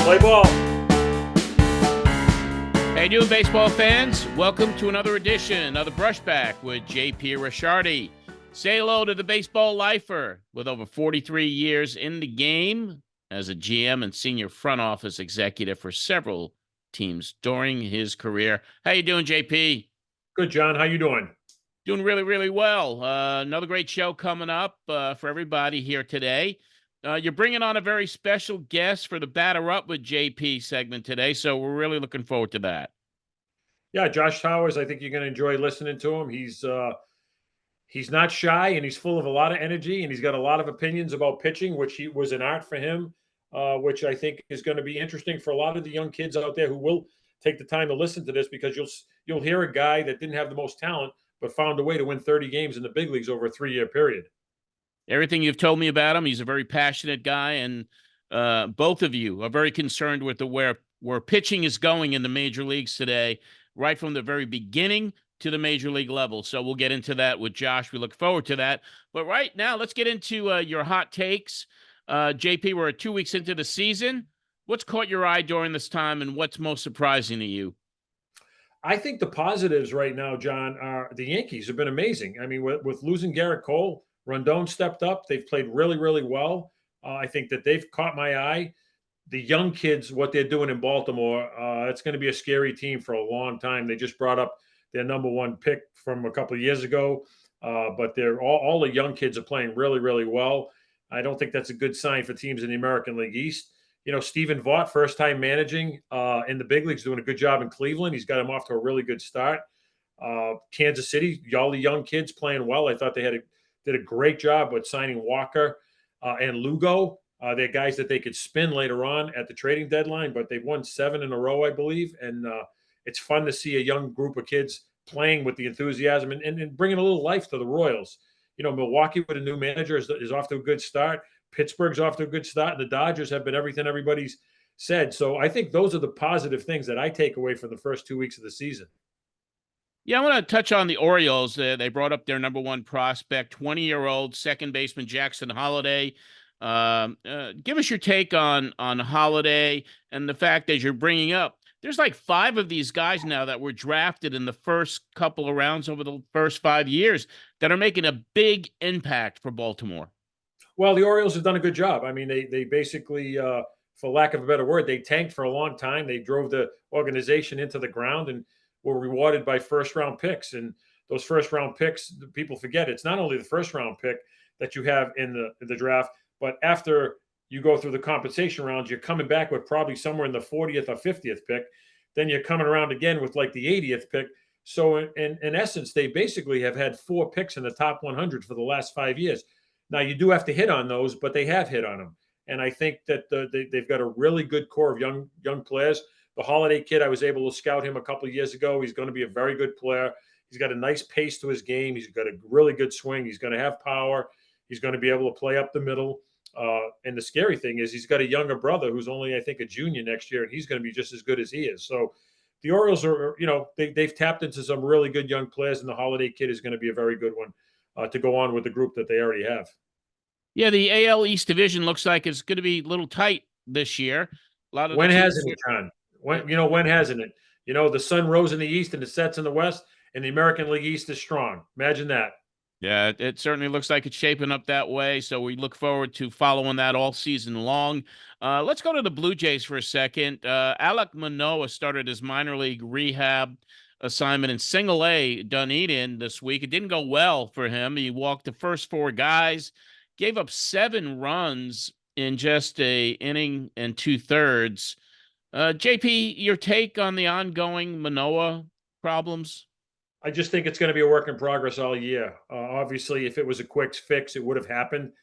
Play ball. Hey, new baseball fans, welcome to another edition of the Brushback with JP Ricciardi. Say hello to the baseball lifer with over 43 years in the game as a GM and senior front office executive for several teams during his career. How you doing, JP? Good, John. How you doing? Doing really, really well. Another great show coming up for everybody here today. You're bringing on a very special guest for the Batter Up with JP segment today, so we're really looking forward to that. Yeah, Josh Towers. I think you're going to enjoy listening to him. He's not shy, and he's full of a lot of energy, and he's got a lot of opinions about pitching, which was an art for him, which I think is going to be interesting for a lot of the young kids out there who will take the time to listen to this, because you'll hear a guy that didn't have the most talent but found a way to win 30 games in the big leagues over a 3-year period. Everything you've told me about him, he's a very passionate guy, and both of you are very concerned with where pitching is going in the major leagues today, right from the very beginning to the major league level. So we'll get into that with Josh. We look forward to that. But right now, let's get into your hot takes. JP, we're 2 weeks into the season. What's caught your eye during this time, and what's most surprising to you? I think the positives right now, John, are the Yankees have been amazing. I mean, with losing Garrett Cole, Rondon stepped up. They've played really, really well. I think that they've caught my eye. The young kids, what they're doing in Baltimore, it's going to be a scary team for a long time. They just brought up their number one pick from a couple of years ago, but they're all the young kids are playing really, really well. I don't think that's a good sign for teams in the American League East. You know, Stephen Vaught, first time managing in the big leagues, doing a good job in Cleveland. He's got him off to a really good start. Kansas City, all the young kids playing well. I thought they did a great job with signing Walker and Lugo. They're guys that they could spin later on at the trading deadline, but they've won 7 in a row, I believe. And it's fun to see a young group of kids playing with the enthusiasm and bringing a little life to the Royals. You know, Milwaukee with a new manager is off to a good start. Pittsburgh's off to a good start. And the Dodgers have been everything everybody's said. So I think those are the positive things that I take away from the first 2 weeks of the season. Yeah, I want to touch on the Orioles. They brought up their number one prospect, 20-year-old second baseman Jackson Holliday. Give us your take on Holliday and the fact that you're bringing up. There's like 5 of these guys now that were drafted in the first couple of rounds over the first 5 years that are making a big impact for Baltimore. Well, the Orioles have done a good job. I mean, they basically, for lack of a better word, they tanked for a long time. They drove the organization into the ground and were rewarded by first-round picks. And those first-round picks, people forget, it's not only the first-round pick that you have in the draft, but after you go through the compensation rounds, you're coming back with probably somewhere in the 40th or 50th pick. Then you're coming around again with like the 80th pick. So in essence, they basically have had 4 picks in the top 100 for the last 5 years. Now, you do have to hit on those, but they have hit on them. And I think that they've got a really good core of young players. The Holiday kid, I was able to scout him a couple of years ago. He's going to be a very good player. He's got a nice pace to his game. He's got a really good swing. He's going to have power. He's going to be able to play up the middle. And the scary thing is he's got a younger brother who's only, I think, a junior next year, and he's going to be just as good as he is. So the Orioles are, you know, they've tapped into some really good young players, and the Holiday kid is going to be a very good one to go on with the group that they already have. Yeah, the AL East division looks like it's going to be a little tight this year. A lot of when hasn't it, John? When hasn't it? You know, the sun rose in the East and it sets in the West, and the American League East is strong. Imagine that. Yeah, it certainly looks like it's shaping up that way. So we look forward to following that all season long. Let's go to the Blue Jays for a second. Alek Manoah started his minor league rehab assignment in Single A Dunedin this week. It didn't go well for him. He walked the first 4 guys, gave up 7 runs in just a inning and 2/3. JP, your take on the ongoing Manoah problems? I just think it's going to be a work in progress all year. Obviously, if it was a quick fix, it would have happened.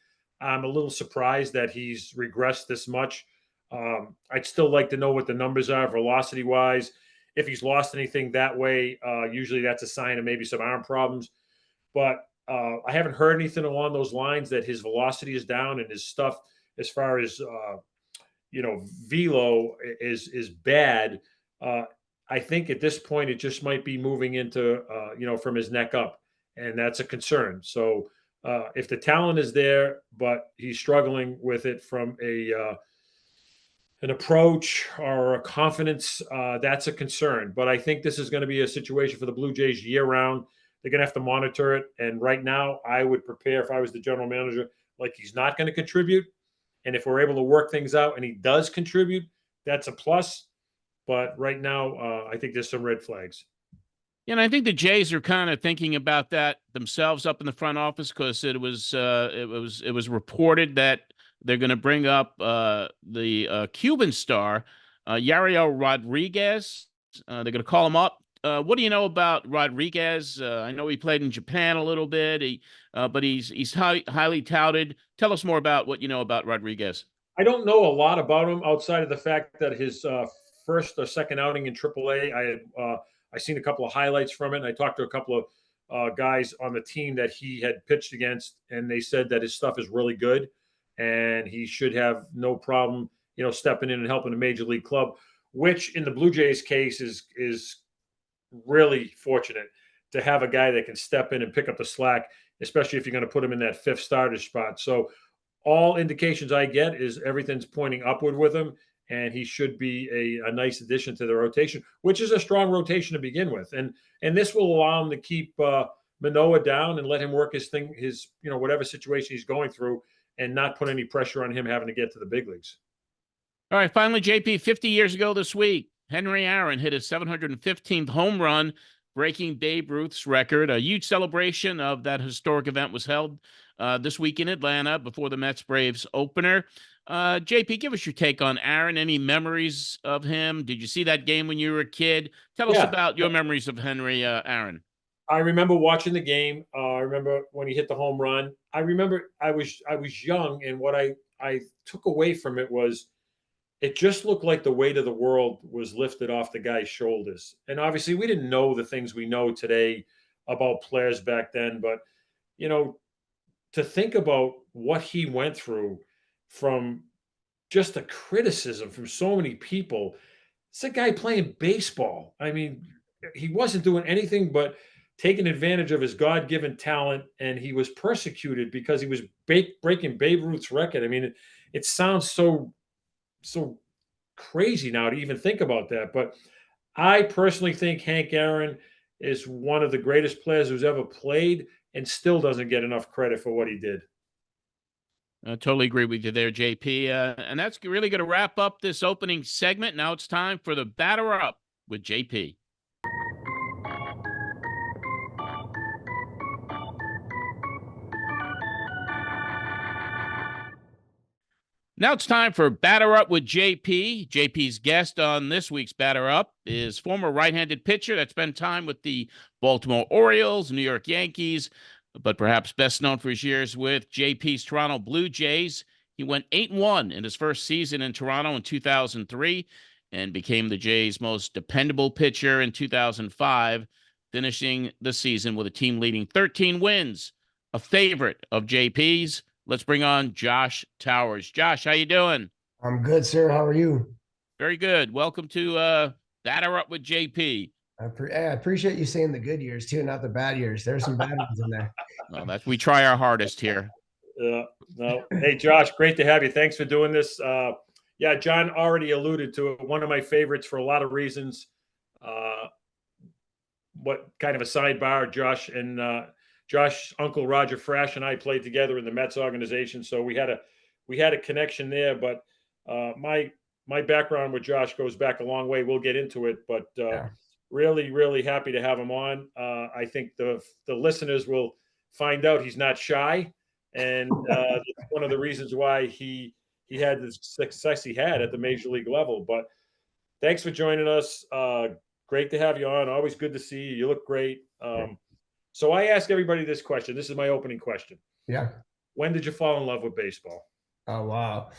I'm a little surprised that he's regressed this much. I'd still like to know what the numbers are velocity-wise. If he's lost anything that way, usually that's a sign of maybe some arm problems. But I haven't heard anything along those lines that his velocity is down and his stuff as far as velo is bad. I think at this point it just might be moving into from his neck up, and that's a concern. So if the talent is there, but he's struggling with it from an approach or a confidence, that's a concern. But I think this is going to be a situation for the Blue Jays year round. They're going to have to monitor it. And right now, I would prepare if I was the general manager, like he's not going to contribute. And if we're able to work things out and he does contribute, that's a plus. But right now, I think there's some red flags. And I think the Jays are kind of thinking about that themselves up in the front office, because it was reported that they're going to bring up the Cuban star Yariel Rodriguez. They're going to call him up. What do you know about Rodriguez? I know he played in Japan a little bit, but he's highly touted. Tell us more about what you know about Rodriguez. I don't know a lot about him outside of the fact that his first or second outing in AAA, I seen a couple of highlights from it. And I talked to a couple of guys on the team that he had pitched against, and they said that his stuff is really good, and he should have no problem, stepping in and helping a major league club. Which in the Blue Jays case is really fortunate to have a guy that can step in and pick up the slack, especially if you're going to put him in that fifth starter spot. So all indications I get is everything's pointing upward with him, and he should be a nice addition to the rotation, which is a strong rotation to begin with. And this will allow him to keep Manoah down and let him work his thing, his whatever situation he's going through, and not put any pressure on him having to get to the big leagues. All right, finally, JP, 50 years ago this week, Henry Aaron hit his 715th home run, breaking Babe Ruth's record. A huge celebration of that historic event was held this week in Atlanta before the Mets-Braves opener. JP, give us your take on Aaron. Any memories of him? Did you see that game when you were a kid? Tell us about your memories of Henry Aaron. I remember watching the game. I remember when he hit the home run. I remember I was young, and what I took away from it was it just looked like the weight of the world was lifted off the guy's shoulders. And obviously, we didn't know the things we know today about players back then. But, to think about what he went through from just the criticism from so many people, it's a guy playing baseball. I mean, he wasn't doing anything but taking advantage of his God-given talent, and he was persecuted because he was breaking Babe Ruth's record. I mean, it sounds so crazy now to even think about that. But I personally think Hank Aaron is one of the greatest players who's ever played, and still doesn't get enough credit for what he did. I totally agree with you there, JP. And that's really going to wrap up this opening segment. Now it's time for the Batter Up with JP. Now it's time for Batter Up with JP. JP's guest on this week's Batter Up is former right-handed pitcher that spent time with the Baltimore Orioles, New York Yankees, but perhaps best known for his years with JP's Toronto Blue Jays. He went 8-1 in his first season in Toronto in 2003 and became the Jays' most dependable pitcher in 2005, finishing the season with a team-leading 13 wins. A favorite of JP's. Let's bring on Josh Towers. Josh, how you doing? I'm good, sir. How are you? Very good. Welcome to Batter Up with JP. I appreciate you saying the good years too, not the bad years. There's some bad ones in there. Well, we try our hardest here. No. Hey, Josh, great to have you. Thanks for doing this. Yeah, John already alluded to it. One of my favorites for a lot of reasons. What kind of a sidebar, Josh, Uncle Roger Frash and I played together in the Mets organization, so we had a connection there. But my background with Josh goes back a long way. We'll get into it, but really, really happy to have him on. I think the listeners will find out he's not shy, and it's one of the reasons why he had the success he had at the major league level. But thanks for joining us. Great to have you on. Always good to see you. You look great. So I ask everybody this question. This is my opening question. Yeah. When did you fall in love with baseball? Oh, wow.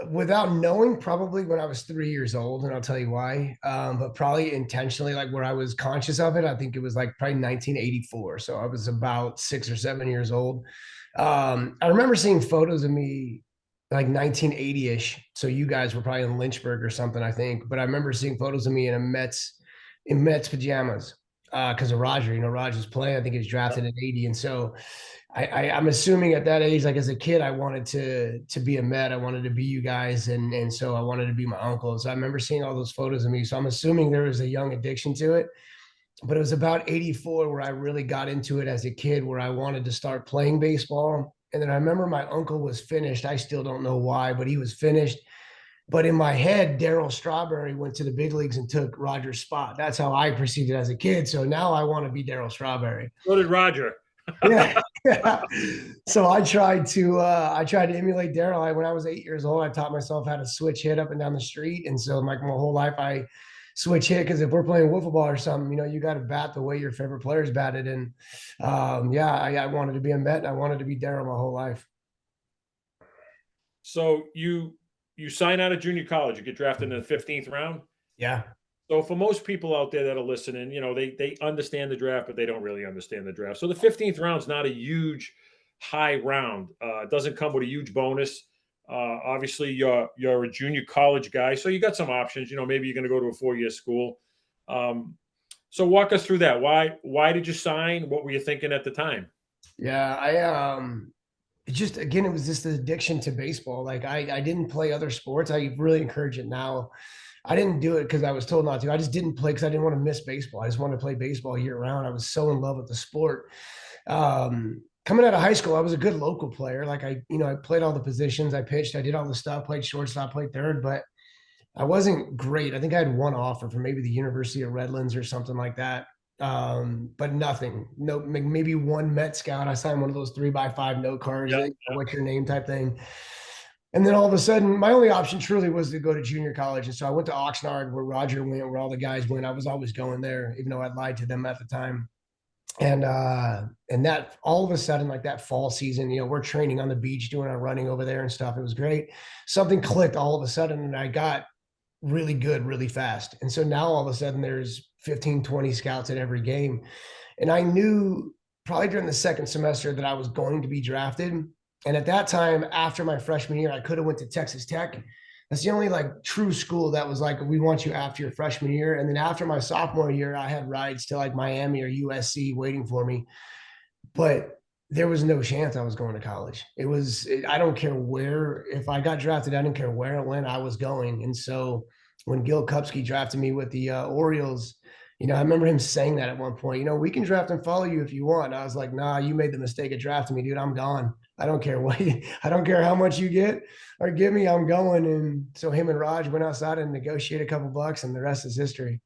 Without knowing, probably when I was 3 years old, and I'll tell you why. But probably intentionally, like where I was conscious of it, I think it was like probably 1984. So I was about 6 or 7 years old. I remember seeing photos of me like 1980-ish. So you guys were probably in Lynchburg or something, I think. But I remember seeing photos of me in Mets pajamas. because of Roger. You know, Roger's play. I think he was drafted at 80, and so I'm assuming at that age, like as a kid, I wanted to be a Met. I wanted to be you guys, and so I wanted to be my uncle. So I remember seeing all those photos of me. So I'm assuming there was a young addiction to it. But it was about 84 where I really got into it as a kid, where I wanted to start playing baseball. And then I remember my uncle was finished. I still don't know why, but he was finished. But in my head, Darryl Strawberry went to the big leagues and took Roger's spot. That's how I perceived it as a kid. So now I want to be Darryl Strawberry. So did Roger. Yeah. So I tried to emulate Darryl. When I was 8 years old, I taught myself how to switch hit up and down the street. And so like my whole life I switch hit, because if we're playing wiffle ball or something, you know, you got to bat the way your favorite players batted. And I wanted to be a Met, and I wanted to be Darryl my whole life. So you sign out of junior college, you get drafted in the 15th round. Yeah. So for most people out there that are listening, you know, they understand the draft, but they don't really understand the draft. So the 15th round is not a huge high round. It doesn't come with a huge bonus. Obviously, you're a junior college guy, so you got some options. You know, maybe you're going to go to a 4-year school. So walk us through that. Why did you sign? What were you thinking at the time? Yeah, it just, again, it was just an addiction to baseball. Like I didn't play other sports. I really encourage it now. I didn't do it because I was told not to. I just didn't play because I didn't want to miss baseball. I just wanted to play baseball year round. I was so in love with the sport. Coming out of high school, I was a good local player. Like I played all the positions. I pitched. I did all the stuff. Played shortstop. Played third. But I wasn't great. I think I had one offer from maybe the University of Redlands or something like that. But nothing. No, maybe one Met scout. I signed one of those 3x5 note cards. Yeah, What's your name type thing. And then all of a sudden, my only option truly was to go to junior college. And so I went to Oxnard, where Roger went, where all the guys went. I was always going there, even though I lied to them at the time. And that all of a sudden, like that fall season, you know, we're training on the beach, doing our running over there and stuff. It was great. Something clicked all of a sudden, and I got really good really fast. And so now all of a sudden there's 15, 20 scouts at every game. And I knew probably during the second semester that I was going to be drafted. And at that time, after my freshman year, I could have went to Texas Tech. That's the only like true school that was like, we want you after your freshman year. And then after my sophomore year, I had rides to like Miami or USC waiting for me. But there was no chance I was going to college. I don't care where, if I got drafted, I didn't care where it went, I was going. And so when Gil Kupski drafted me with the Orioles, you know, I remember him saying that at one point, you know, we can draft and follow you if you want. And I was like, nah, you made the mistake of drafting me, dude. I'm gone. I don't care I don't care how much you get or give me, I'm going. And so him and Raj went outside and negotiated a couple bucks, and the rest is history.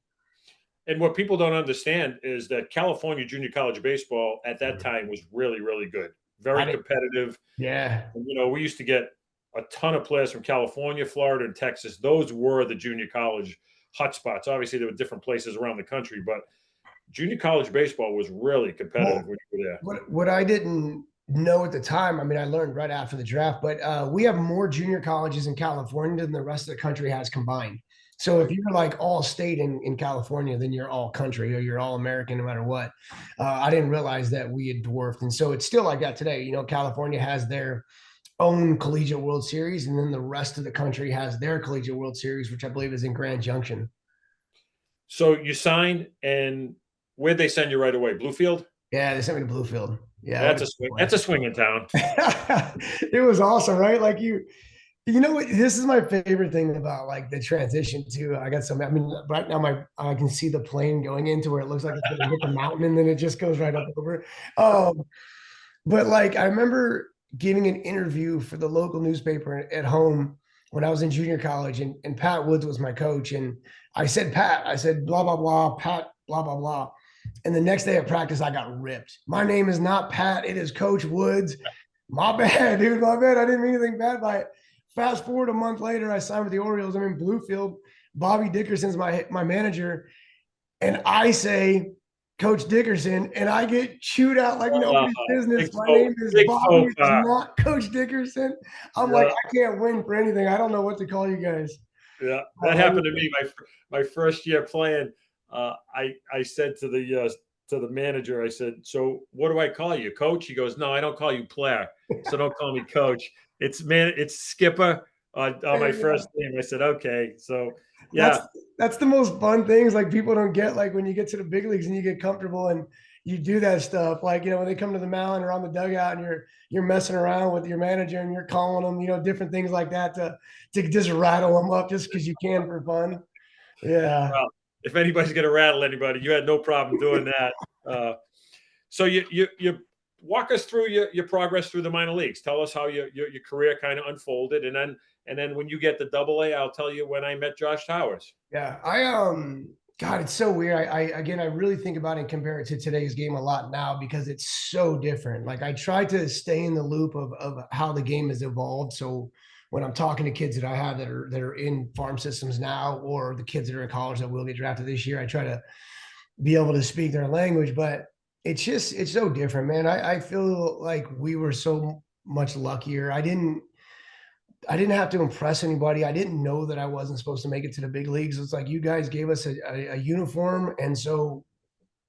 And what people don't understand is that California junior college baseball at that time was really, really good. Very competitive. Yeah. And, you know, we used to get a ton of players from California, Florida, and Texas. Those were the junior college hotspots. Obviously, there were different places around the country, but junior college baseball was really competitive when you were there. What I didn't know at the time, I mean, I learned right after the draft, but we have more junior colleges in California than the rest of the country has combined. So if you're like all state in California, then you're all country or you're all American no matter what. I didn't realize that we had dwarfed. And so it's still like that today. You know, California has their own collegiate World Series, and then the rest of the country has their collegiate World Series, which I believe is in Grand Junction. So you signed, and where'd they send you right away? Bluefield? Yeah, they sent me to Bluefield. Yeah, that's a swing. That's a swing in town. It was awesome, right? Like you know what? This is my favorite thing about like the transition too. I got some. I mean, right now I can see the plane going into where it looks like it's going to hit the mountain, and then it just goes right up over. But like I remember giving an interview for the local newspaper at home when I was in junior college, and Pat Woods was my coach, and I said blah blah blah, Pat blah blah blah. And the next day at practice, I got ripped. My name is not Pat. It is Coach Woods. My bad, dude. My bad. I didn't mean anything bad by it. Fast forward a month later, I signed with the Orioles. I'm in Bluefield. Bobby Dickerson's my manager. And I say, Coach Dickerson, and I get chewed out like nobody's business. My name is Bobby. It's not Coach Dickerson. I'm like, I can't win for anything. I don't know what to call you guys. Yeah, that happened to me my first year playing. I said to the manager, I said, so what do I call you, coach? He goes, no, I don't call you player. So don't call me coach. It's skipper on my first game. I said, okay. So, That's yeah. that's the most fun things like people don't get, like when you get to the big leagues and you get comfortable and you do that stuff. Like, when they come to the mound or on the dugout and you're messing around with your manager and you're calling them, different things like that to just rattle them up just because you can for fun. Yeah. Well, if anybody's going to rattle anybody, you had no problem doing that. So you walk us through your progress through the minor leagues. Tell us how your career kind of unfolded, and then when you get to AA, I'll tell you when I met Josh Towers. Yeah, God, it's so weird. I really think about it and compare it to today's game a lot now because it's so different. Like I try to stay in the loop of how the game has evolved. So when I'm talking to kids that I have that are in farm systems now, or the kids that are in college that will get drafted this year, I try to be able to speak their language. But it's so different, man. I feel like we were so much luckier. I didn't have to impress anybody. I didn't know that I wasn't supposed to make it to the big leagues. It's like you guys gave us a uniform, and so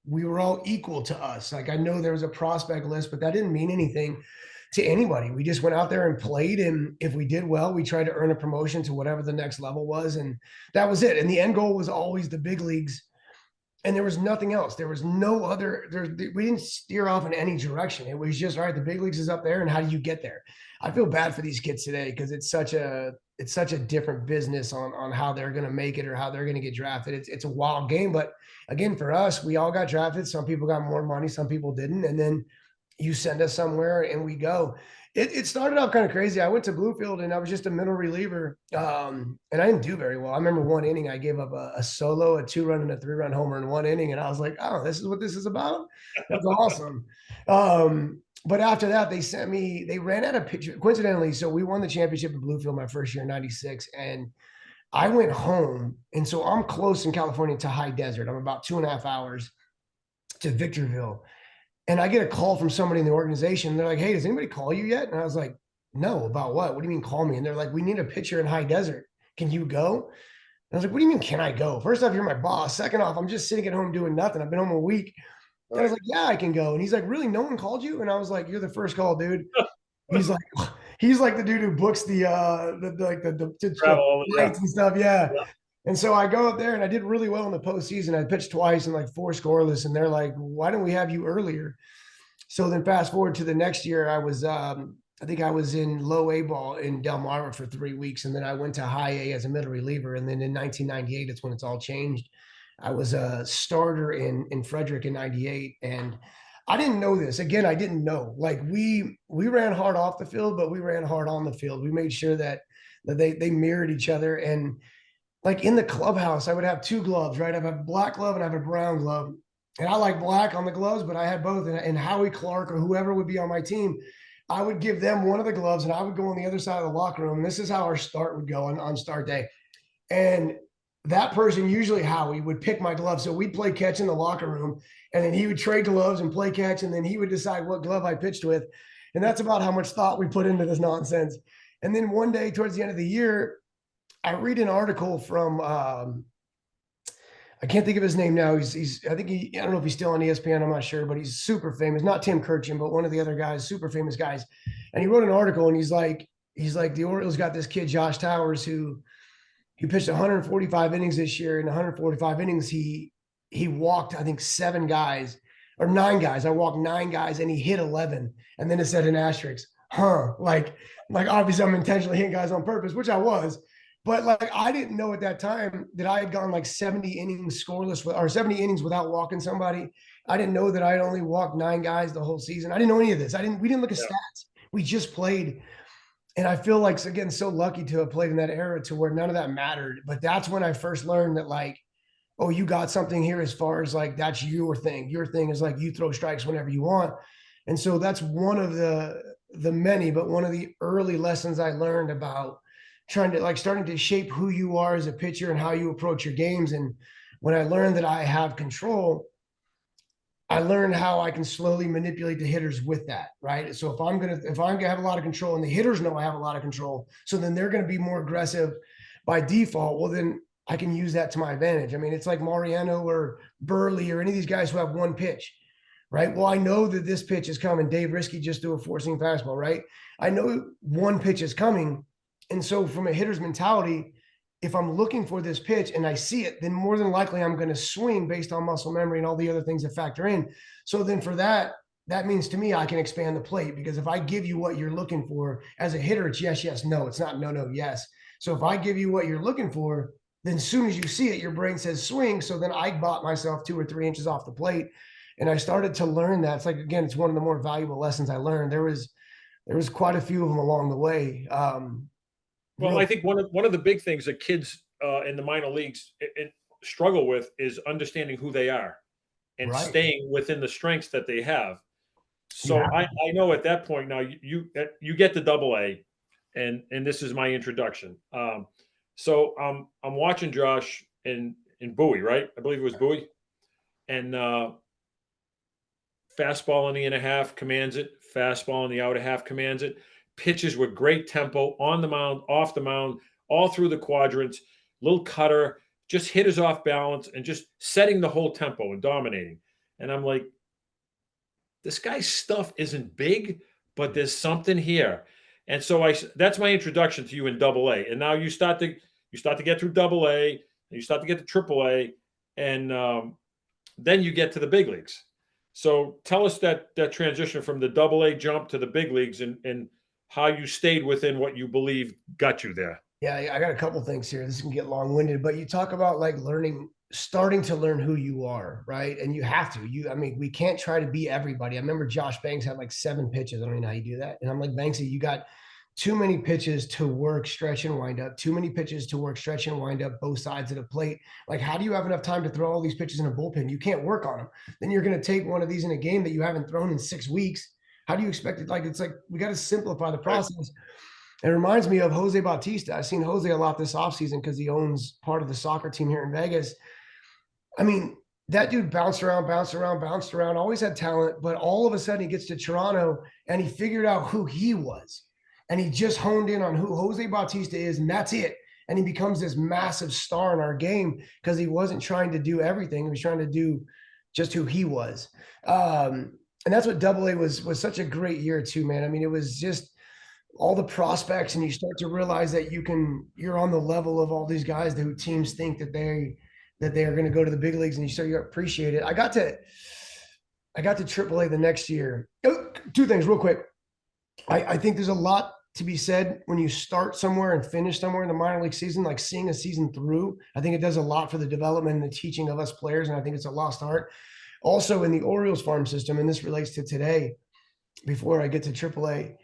we were all equal to us. Like I know there was a prospect list, but that didn't mean anything to anybody. We just went out there and played, and if we did well, we tried to earn a promotion to whatever the next level was, and that was it. And the end goal was always the big leagues, and there was nothing else. There was no other. We didn't steer off in any direction. It was just, all right, the big leagues is up there, and how do you get there? I feel bad for these kids today because it's such a different business on how they're going to make it or how they're going to get drafted. It's a wild game, but again, for us, we all got drafted. Some people got more money, some people didn't, and then you send us somewhere and we go. It started out kind of crazy. I went to Bluefield and I was just a middle reliever, and I didn't do very well. I remember one inning I gave up a solo, a 2-run and a 3-run homer in one inning, and I was like, oh, this is what this is about? That's awesome. But after that, they ran out of pitch. Coincidentally, so we won the championship in Bluefield my first year in '96, and I went home. And so I'm close in California to high desert. I'm about 2.5 hours to Victorville. And I get a call from somebody in the organization. They're like, hey, does anybody call you yet? And I was like, no, about what? What do you mean call me? And they're like, we need a pitcher in high desert. Can you go? And I was like, what do you mean, can I go? First off, you're my boss. Second off, I'm just sitting at home doing nothing. I've been home a week. And I was like, yeah, I can go. And he's like, really? No one called you? And I was like, you're the first call, dude. He's like the dude who books the flights and stuff. Yeah. And so I go up there and I did really well in the postseason. I pitched twice and like 4 scoreless. And they're like, why don't we have you earlier? So then fast forward to the next year, I was, I think I was in low A ball in Delmarva for 3 weeks. And then I went to high A as a middle reliever. And then in 1998, it's when it's all changed. I was a starter in Frederick in 98. And I didn't know this. Again, I didn't know. Like we ran hard off the field, but we ran hard on the field. We made sure that they mirrored each other. And like in the clubhouse, I would have 2 gloves, right? I have a black glove and I have a brown glove. And I like black on the gloves, but I had both. And Howie Clark or whoever would be on my team, I would give them one of the gloves and I would go on the other side of the locker room. And this is how our start would go on start day. And that person, usually Howie, would pick my glove. So we'd play catch in the locker room, and then he would trade gloves and play catch, and then he would decide what glove I pitched with. And that's about how much thought we put into this nonsense. And then one day towards the end of the year, I read an article from I can't think of his name now. He's I don't know if he's still on ESPN. I'm not sure, but he's super famous. Not Tim Kirchin, but one of the other guys, super famous guys. And he wrote an article, and he's like, the Orioles got this kid, Josh Towers, who he pitched 145 innings this year. In 145 innings, he walked, I think, 7 guys or 9 guys. I walked 9 guys, and he hit 11. And then it said an asterisk, like obviously I'm intentionally hitting guys on purpose, which I was. But like, I didn't know at that time that I had gone like 70 innings scoreless or 70 innings without walking somebody. I didn't know that I had only walked 9 guys the whole season. I didn't know any of this. We didn't look at stats. We just played. And I feel like, again, so lucky to have played in that era to where none of that mattered. But that's when I first learned that, like, oh, you got something here as far as like, that's your thing. Your thing is like, you throw strikes whenever you want. And so that's one of the many, but one of the early lessons I learned about starting to shape who you are as a pitcher and how you approach your games. And when I learned that I have control, I learned how I can slowly manipulate the hitters with that, right? So if I'm gonna have a lot of control and the hitters know I have a lot of control, so then they're gonna be more aggressive by default. Well, then I can use that to my advantage. I mean, it's like Mariano or Burley or any of these guys who have one pitch, right? Well, I know that this pitch is coming. Dave Risky just threw a 4-seam fastball, right? I know one pitch is coming. And so from a hitter's mentality, if I'm looking for this pitch and I see it, then more than likely I'm going to swing based on muscle memory and all the other things that factor in. So then for that, that means to me, I can expand the plate, because if I give you what you're looking for as a hitter, it's yes, yes, no. It's not no, no, yes. So if I give you what you're looking for, then as soon as you see it, your brain says swing. So then I bought myself 2 or 3 inches off the plate. And I started to learn that. It's like, again, it's one of the more valuable lessons I learned. There was quite a few of them along the way. Well, I think one of the big things that kids in the minor leagues struggle with is understanding who they are and Right. staying within the strengths that they have. So Yeah. I know at that point now you get to Double A, and this is my introduction. So I'm watching Josh in Bowie, right? I believe it was Bowie, and fastball in the inner half commands it. Fastball in the outer half commands it. Pitches with great tempo on the mound, off the mound, all through the quadrants. Little cutter, just hitters off balance and just setting the whole tempo and dominating. And I'm like, this guy's stuff isn't big, but there's something here. And so that's my introduction to you in Double A. And now you start to get through Double A, and you start to get to Triple A, and then you get to the big leagues. So tell us that transition from the Double A jump to the big leagues, and how you stayed within what you believe got you there. Yeah, I got a couple things here. This can get long-winded, but you talk about like starting to learn who you are, right? And you have to. I mean, we can't try to be everybody. I remember Josh Banks had like 7 pitches. I don't even know how you do that. And I'm like, Banksy, you got too many pitches to work, stretch, and wind up. Too many pitches to work, stretch, and wind up both sides of the plate. Like, how do you have enough time to throw all these pitches in a bullpen? You can't work on them. Then you're going to take one of these in a game that you haven't thrown in 6 weeks. How do you expect it? Like, it's like we got to simplify the process. It reminds me of Jose Bautista. I've seen Jose a lot this offseason because he owns part of the soccer team here in Vegas. I mean, that dude bounced around, always had talent, but all of a sudden he gets to Toronto and he figured out who he was. And he just honed in on who Jose Bautista is, and that's it. And he becomes this massive star in our game because he wasn't trying to do everything. He was trying to do just who he was. And that's what Double A was such a great year too, man. I mean, it was just all the prospects, and you start to realize that you're on the level of all these guys who teams think that they are going to go to the big leagues, and you start to appreciate it. I got to AAA the next year. 2 things real quick. I think there's a lot to be said when you start somewhere and finish somewhere in the minor league season, like seeing a season through. I think it does a lot for the development and the teaching of us players, and I think it's a lost art. Also in the Orioles farm system, and this relates to today, before I get to AAA,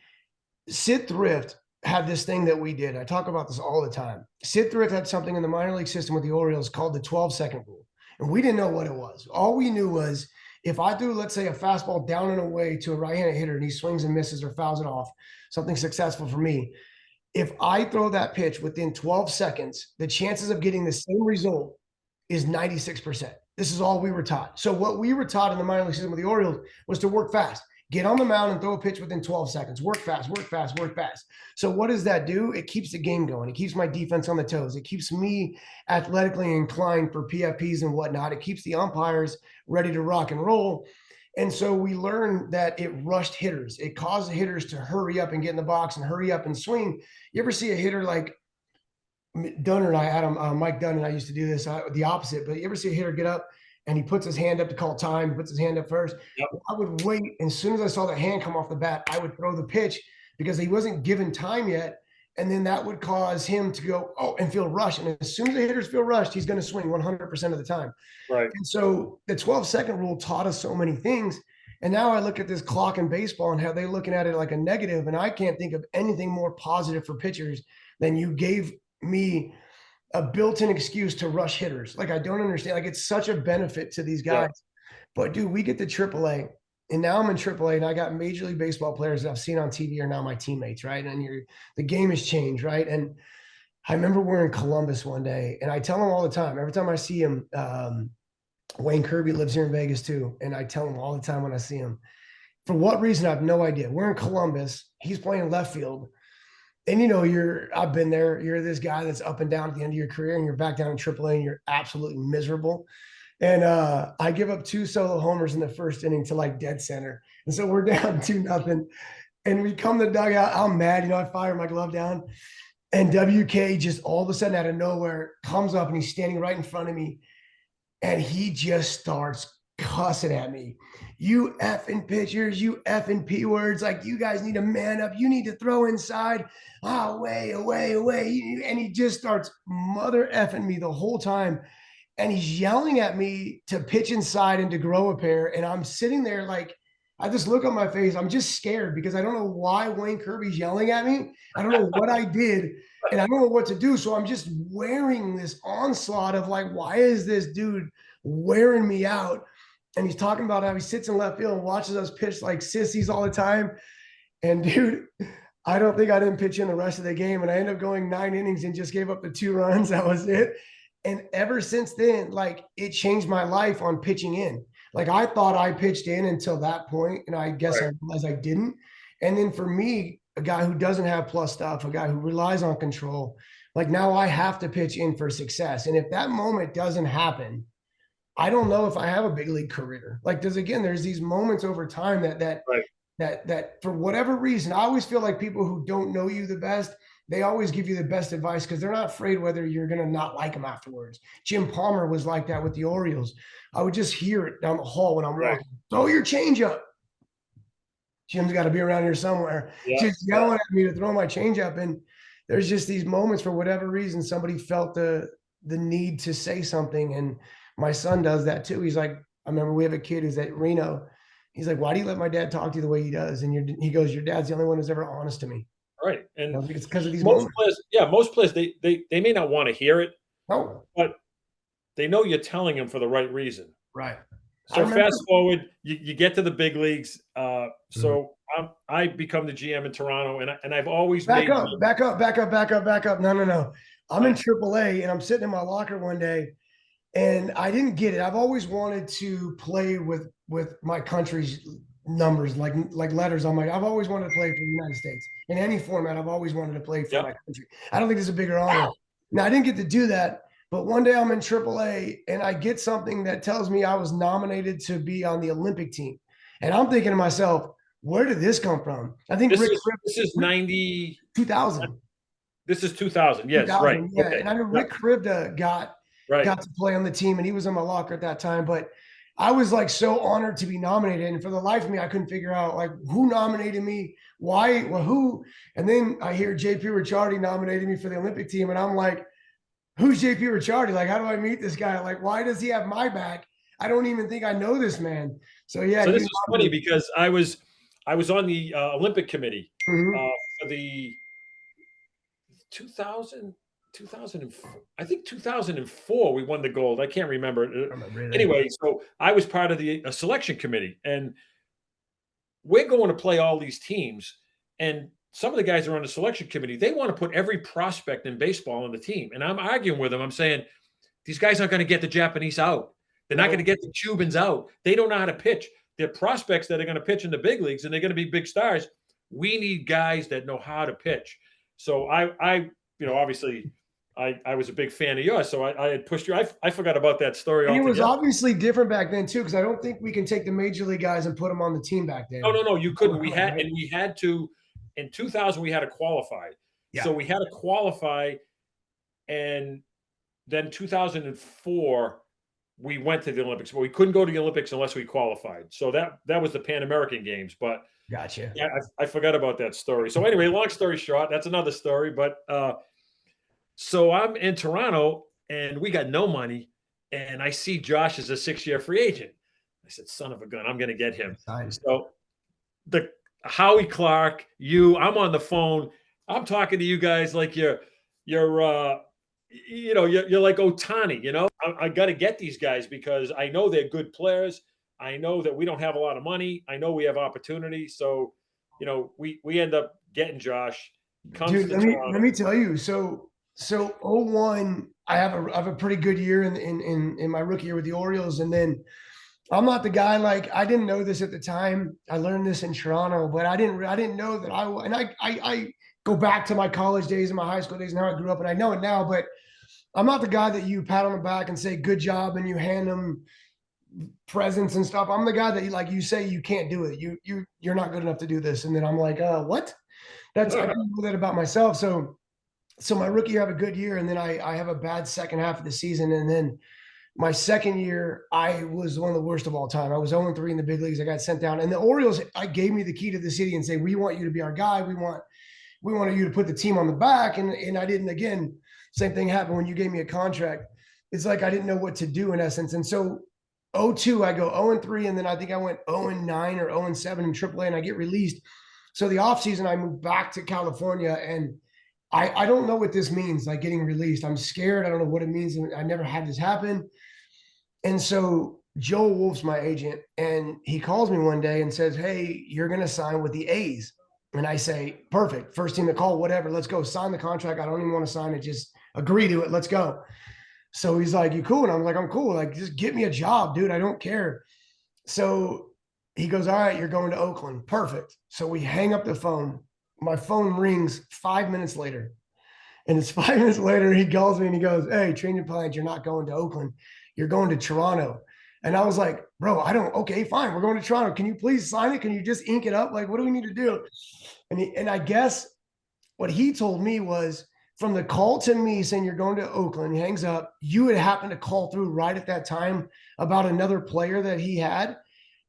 Sid Thrift had this thing that we did. I talk about this all the time. Sid Thrift had something in the minor league system with the Orioles called the 12-second rule. And we didn't know what it was. All we knew was if I threw, let's say, a fastball down and away to a right-handed hitter and he swings and misses or fouls it off, something successful for me, if I throw that pitch within 12 seconds, the chances of getting the same result is 96%. This is all we were taught. So what we were taught in the minor league system with the Orioles was to work fast. Get on the mound and throw a pitch within 12 seconds. Work fast, work fast, work fast. So what does that do? It keeps the game going. It keeps my defense on the toes. It keeps me athletically inclined for PFPs and whatnot. It keeps the umpires ready to rock and roll. And so we learned that it rushed hitters. It caused hitters to hurry up and get in the box and hurry up and swing. You ever see a hitter like Dunner and I, Mike Dunn and I used to do this, the opposite, but you ever see a hitter get up and he puts his hand up to call time, he puts his hand up first? Yep. I would wait. And as soon as I saw the hand come off the bat, I would throw the pitch because he wasn't given time yet. And then that would cause him to go, and feel rushed. And as soon as the hitters feel rushed, he's going to swing 100% of the time. Right. And so the 12-second rule taught us so many things. And now I look at this clock in baseball and how they're looking at it like a negative. And I can't think of anything more positive for pitchers than you gave me a built-in excuse to rush hitters. Like, I don't understand. Like, it's such a benefit to these guys. Yeah. But dude, we get to AAA, and now I'm in AAA, and I got Major League Baseball players that I've seen on TV are now my teammates, right? And the game has changed, right? And I remember we're in Columbus one day, and I tell them all the time, every time I see him, Wayne Kirby lives here in Vegas too, and I tell him all the time when I see him. For what reason, I have no idea. We're in Columbus. He's playing left field. And, you know, I've been there. You're this guy that's up and down at the end of your career, and you're back down in AAA, and you're absolutely miserable. And I give up 2 solo homers in the first inning to like dead center. And so we're down 2-0. And we come to the dugout. I'm mad. You know, I fire my glove down. And WK just all of a sudden out of nowhere comes up and he's standing right in front of me. And he just starts cussing at me. You effing pitchers, you effing P words. Like, you guys need to man up. You need to throw inside. Away. And he just starts mother effing me the whole time. And he's yelling at me to pitch inside and to grow a pair. And I'm sitting there like, I just look on my face. I'm just scared because I don't know why Wayne Kirby's yelling at me. I don't know what I did, and I don't know what to do. So I'm just wearing this onslaught of like, why is this dude wearing me out? And he's talking about how he sits in left field and watches us pitch like sissies all the time. And dude, I don't think I didn't pitch in the rest of the game. And I ended up going 9 innings and just gave up the 2 runs. That was it. And ever since then, like, it changed my life on pitching in. Like, I thought I pitched in until that point, and I guess I realized I didn't. And then for me, a guy who doesn't have plus stuff, a guy who relies on control, like, now I have to pitch in for success. And if that moment doesn't happen, I don't know if I have a big league career. Like, there's these moments over time that for whatever reason, I always feel like people who don't know you the best, they always give you the best advice because they're not afraid whether you're going to not like them afterwards. Jim Palmer was like that with the Orioles. I would just hear it down the hall when I'm walking. Throw your changeup. Jim's got to be around here somewhere. Just yelling at me to throw my changeup. And there's just these moments, for whatever reason, somebody felt the need to say something. And my son does that too. He's like, I remember we have a kid who's at Reno. He's like, why do you let my dad talk to you the way he does? And he goes, your dad's the only one who's ever honest to me. Right. And it's because of these most moments. players, most players, they may not want to hear it, No. but they know you're telling them for the right reason. Right. So fast forward, you get to the big leagues. So I become the GM in Toronto, and I've always back up. No. I'm in AAA, and I'm sitting in my locker one day, and I didn't get it. I've always wanted to play with my country's numbers, like letters on my. I've always wanted to play for the United States in any format. I've always wanted to play for my country. I don't think there's a bigger honor. Now, I didn't get to do that, but one day I'm in AAA and I get something that tells me I was nominated to be on the Olympic team, and I'm thinking to myself, where did this come from? I think this is 2000. This is 2000. Yes, 2000, right. Yeah, okay. And I know Rick Krivda got to play on the team, and he was in my locker at that time, but I was like so honored to be nominated. And for the life of me, I couldn't figure out like who nominated me, why, well, who. And then I hear JP Ricciardi nominated me for the Olympic team. And I'm like, who's JP Ricciardi? Like, how do I meet this guy? Like, why does he have my back? I don't even think I know this man. So yeah. So this is funny because I was on the Olympic committee for the 2004, we won the gold. I can't remember. Anyway, so I was part of the selection committee, and we're going to play all these teams. And some of the guys are on the selection committee. They want to put every prospect in baseball on the team. And I'm arguing with them. I'm saying, these guys aren't going to get the Japanese out. They're not going to get the Cubans out. They don't know how to pitch. They're prospects that are going to pitch in the big leagues, and they're going to be big stars. We need guys that know how to pitch. So I obviously I was a big fan of yours, so I had pushed you. I forgot about that story. And it was obviously different back then too, because I don't think we can take the major league guys and put them on the team back then. No, you couldn't. We had to. In 2000, we had to qualify. Yeah. So we had to qualify, and then 2004, we went to the Olympics, but we couldn't go to the Olympics unless we qualified. So that was the Pan American Games. But gotcha. Yeah, I forgot about that story. So anyway, long story short, that's another story. But so I'm in Toronto, and we got no money, and I see Josh as a 6-year free agent. I said, son of a gun, I'm going to get him. Nice. So the Howie Clark, I'm on the phone. I'm talking to you guys like you're like Ohtani. I got to get these guys because I know they're good players. I know that we don't have a lot of money. I know we have opportunity. So, we end up getting Josh. Dude, let me tell you. So 01, I have a pretty good year in my rookie year with the Orioles, and then I'm not the guy, like, I didn't know this at the time. I learned this in Toronto, but I didn't know that I go back to my college days and my high school days and how I grew up, and I know it now, but I'm not the guy that you pat on the back and say, good job, and you hand them presents and stuff. I'm the guy that you say, you can't do it. You're not good enough to do this. And then I'm like, what? I didn't know that about myself. So So my rookie year, I have a good year, and then I have a bad second half of the season, and then my second year, I was one of the worst of all time. I was 0-3 in the big leagues. I got sent down, and the Orioles, I gave me the key to the city and say, "We want you to be our guy. We wanted you to put the team on the back." And I didn't. Again, same thing happened when you gave me a contract. It's like I didn't know what to do in essence, and so 0-2, I go 0-3, and then I think I went 0-9 or 0-7 in AAA, and I get released. So the offseason, I moved back to California, and I don't know what this means, like getting released. I'm scared. I don't know what it means. I never had this happen. And so Joel Wolf's my agent, and he calls me one day and says, "Hey, you're going to sign with the A's." And I say, "Perfect. First team to call, whatever. Let's go sign the contract. I don't even want to sign it. Just agree to it. Let's go." So he's like, "You cool?" And I'm like, "I'm cool. Like, just get me a job, dude. I don't care." So he goes, "All right, you're going to Oakland." Perfect. So we hang up the phone. My phone rings 5 minutes later. And it's 5 minutes later, he calls me and he goes, "Hey, change your plans. You're not going to Oakland. You're going to Toronto." And I was like, "Bro, okay, fine. We're going to Toronto. Can you please sign it? Can you just ink it up? Like, what do we need to do?" And I guess what he told me was, from the call to me saying you're going to Oakland, he hangs up, you had happened to call through right at that time about another player that he had.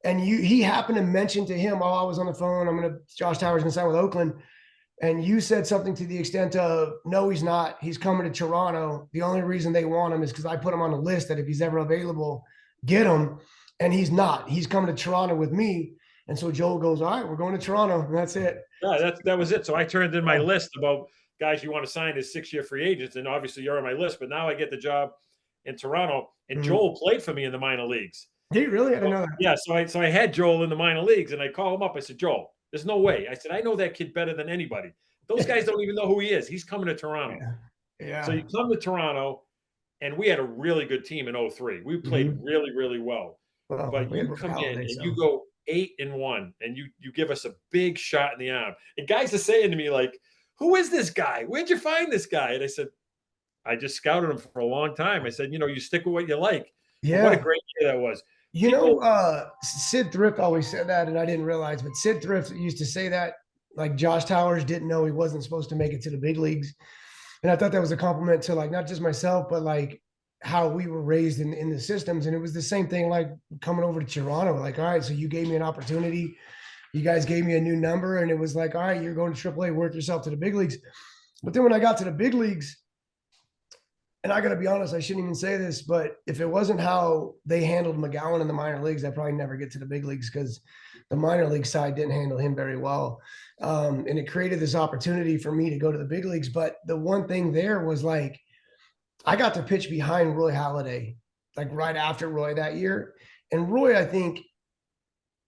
And he happened to mention to him while I was on the phone, Josh Towers going to sign with Oakland. And you said something to the extent of, "No, he's not. He's coming to Toronto. The only reason they want him is because I put him on the list that if he's ever available, get him." And he's not. He's coming to Toronto with me. And so Joel goes, "All right, we're going to Toronto." And that's it. Yeah, that was it. So I turned in my list about guys you want to sign as 6-year free agents, and obviously you're on my list. But now I get the job in Toronto, and Joel played for me in the minor leagues. Did he really? I didn't know that. Yeah, so I had Joel in the minor leagues, and I call him up. I said, "Joel, there's no way." I said, "I know that kid better than anybody. Those guys don't even know who he is. He's coming to Toronto." Yeah. So you come to Toronto, and we had a really good team in 03. We played really, really well. Well, But we you had come in Holiday, and so. you go 8-1, and you give us a big shot in the arm. And guys are saying to me, like, "Who is this guy? Where'd you find this guy?" And I said, "I just scouted him for a long time." I said, "You stick with what you like." But what a Yeah. great year that was. You People know, Sid Thrift always said that, and I didn't realize, but Sid Thrift used to say that, like Josh Towers didn't know he wasn't supposed to make it to the big leagues. And I thought that was a compliment to, like, not just myself, but like how we were raised in the systems. And it was the same thing, like coming over to Toronto, like, all right, so you gave me an opportunity. You guys gave me a new number, and it was like, all right, you're going to AAA, work yourself to the big leagues. But then when I got to the big leagues, and I got to be honest, I shouldn't even say this, but if it wasn't how they handled McGowan in the minor leagues, I'd probably never get to the big leagues, because the minor league side didn't handle him very well. And it created this opportunity for me to go to the big leagues. But the one thing there was, like, I got to pitch behind Roy Halladay, like right after Roy that year. And Roy, I think,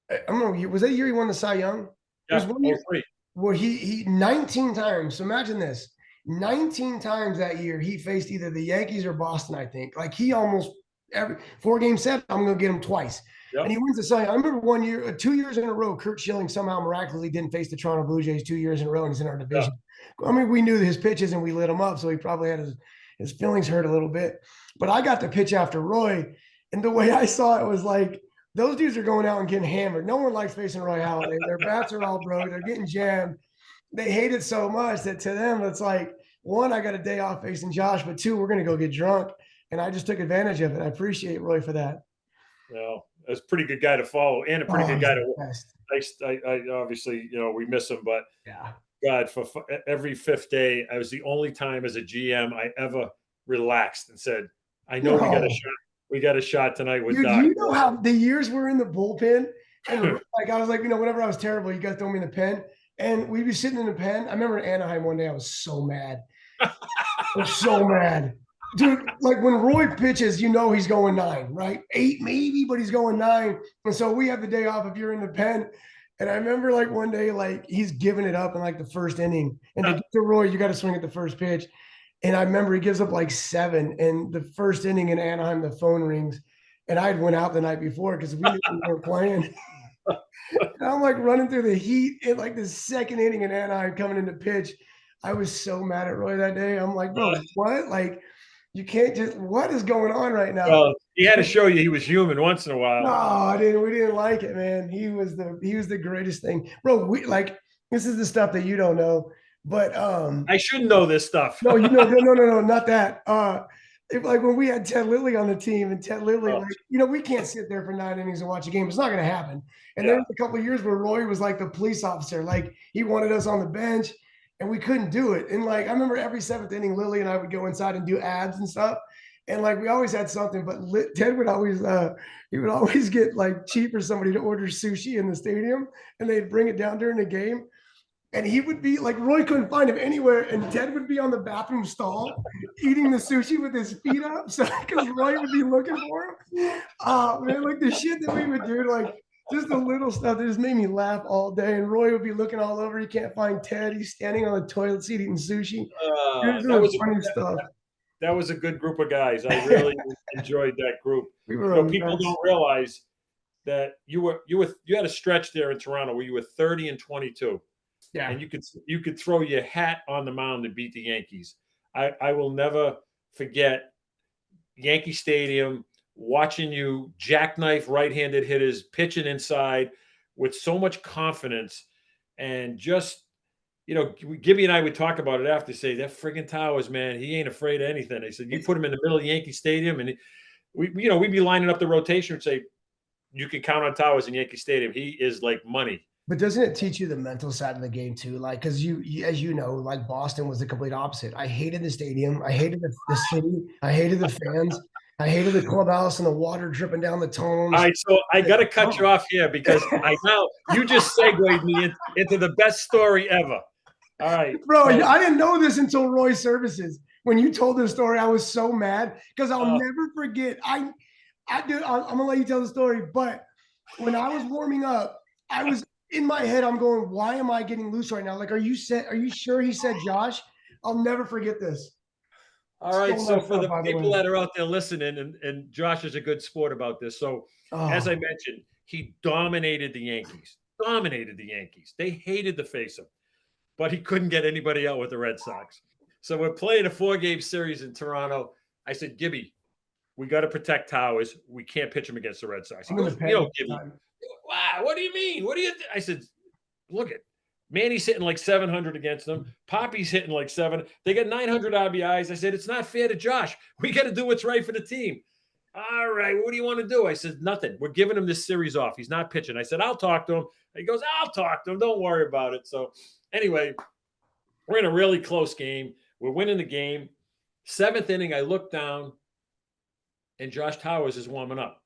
I don't know, was that year he won the Cy Young? Yeah, There's one year 03. where he 19 times. So imagine this. 19 times that year, he faced either the Yankees or Boston, I think. Like, he almost every 4-game set, I'm going to get him twice. Yep. And he wins the Cy Young. I remember 2 years in a row, Curt Schilling somehow miraculously didn't face the Toronto Blue Jays 2 years in a row, and he's in our division. Yeah. I mean, we knew his pitches and we lit him up, so he probably had his feelings hurt a little bit. But I got to pitch after Roy, and the way I saw it was like, those dudes are going out and getting hammered. No one likes facing Roy Halladay. Their bats are all broke. They're getting jammed. They hate it so much that to them, it's like, one, I got a day off facing Josh, but two, we're going to go get drunk. And I just took advantage of it. I appreciate Roy for that. Well, that's a pretty good guy to follow, and a pretty good guy to. I obviously, we miss him, but yeah, God, for every fifth day, I was the only time as a GM I ever relaxed and said, "I know we got a shot. We got a shot tonight with Doc." You know how the years were in the bullpen, and like I was like, whenever I was terrible, you guys throw me in the pen. And we'd be sitting in the pen. I remember in Anaheim one day, I was so mad. I was so mad. Dude, like when Roy pitches, he's going 9, right? 8 maybe, but he's going 9. And so we have the day off if you're in the pen. And I remember like one day, like he's giving it up in like the first inning. And to get to Roy, you got to swing at the first pitch. And I remember he gives up like 7. And the first inning in Anaheim, the phone rings. And I had went out the night before because we knew we weren't playing. And I'm like running through the heat in like the second inning in Anaheim coming into pitch. I was so mad at Roy that day. I'm like, bro, what? Like, you can't just, what is going on right now? Well, he had to show you he was human once in a while. No, we didn't like it, man. He was the greatest thing. Bro, this is the stuff that you don't know. But I should know this stuff. no, no, not that. Like when we had Ted Lilly on the team, and Ted Lilly, Oh. like, we can't sit there for 9 innings and watch a game. It's not going to happen. And Yeah. there's a couple of years where Roy was like the police officer, like he wanted us on the bench, and we couldn't do it. And like I remember every 7th inning, Lilly and I would go inside and do abs and stuff. And like we always had something, but Ted would always get like cheap for somebody to order sushi in the stadium, and they'd bring it down during the game. And he would be like, Roy couldn't find him anywhere, and Ted would be on the bathroom stall eating the sushi with his feet up, so because Roy would be looking for him. Man, like the shit that we would do, like just the little stuff that just made me laugh all day. And Roy would be looking all over. He can't find Ted. He's standing on the toilet seat eating sushi. That was funny stuff. That was a good group of guys. I really enjoyed that group. We were people don't realize that you had a stretch there in Toronto where you were 30 and 22. Yeah. And you could throw your hat on the mound and beat the Yankees. I will never forget Yankee Stadium, watching you jackknife right-handed hitters pitching inside with so much confidence, and just, Gibby and I would talk about it after, say, that friggin' Towers, man, he ain't afraid of anything. I said, you put him in the middle of Yankee Stadium, and we'd be lining up the rotation and say, you can count on Towers in Yankee Stadium. He is like money. But doesn't it teach you the mental side of the game too? Like, because you, as you know, like Boston was the complete opposite. I hated the stadium. I hated the city. I hated the fans. I hated the clubhouse and the water dripping down the tunnels. All right, so I got to cut you off here because you just segued me into the best story ever. All right, bro, so, I didn't know this until Roy's services. When you told this story, I was so mad because I'll never forget. I'm gonna let you tell the story, but when I was warming up, I was. In my head, I'm going, why am I getting loose right now? Like, are you sure he said Josh? I'll never forget this. All right. So for the people that are out there listening, and Josh is a good sport about this. So as I mentioned, he dominated the Yankees. They hated to face him, but he couldn't get anybody out with the Red Sox. So we're playing a 4-game series in Toronto. I said, Gibby, we got to protect Towers. We can't pitch him against the Red Sox. He goes, Gibby. Wow, what do you mean? I said, look at Manny's hitting like 700 against them. Poppy's hitting like 7. They got 900 RBIs. I said, it's not fair to Josh. We got to do what's right for the team. All right, what do you want to do? I said, nothing. We're giving him this series off. He's not pitching. I said, I'll talk to him. He goes, I'll talk to him. Don't worry about it. So anyway, we're in a really close game. We're winning the game. 7th inning, I look down, and Josh Towers is warming up.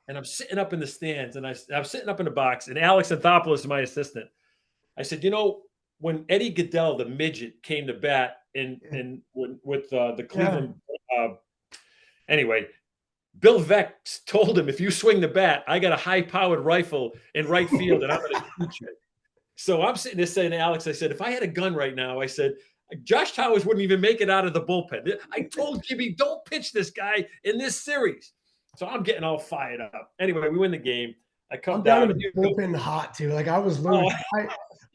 And I'm sitting up in the stands, and I'm sitting up in the box, and Alex Anthopoulos is my assistant. I said, when Eddie Goodell, the midget, came to bat with the Cleveland, anyway, Bill Veeck told him, if you swing the bat, I got a high-powered rifle in right field, and I'm going to shoot you. So I'm sitting there saying to Alex, I said, if I had a gun right now, I said, Josh Towers wouldn't even make it out of the bullpen. I told Gibby, don't pitch this guy in this series. So I'm getting all fired up. Anyway, we win the game. I come down. In the bullpen hot too. Like I was losing.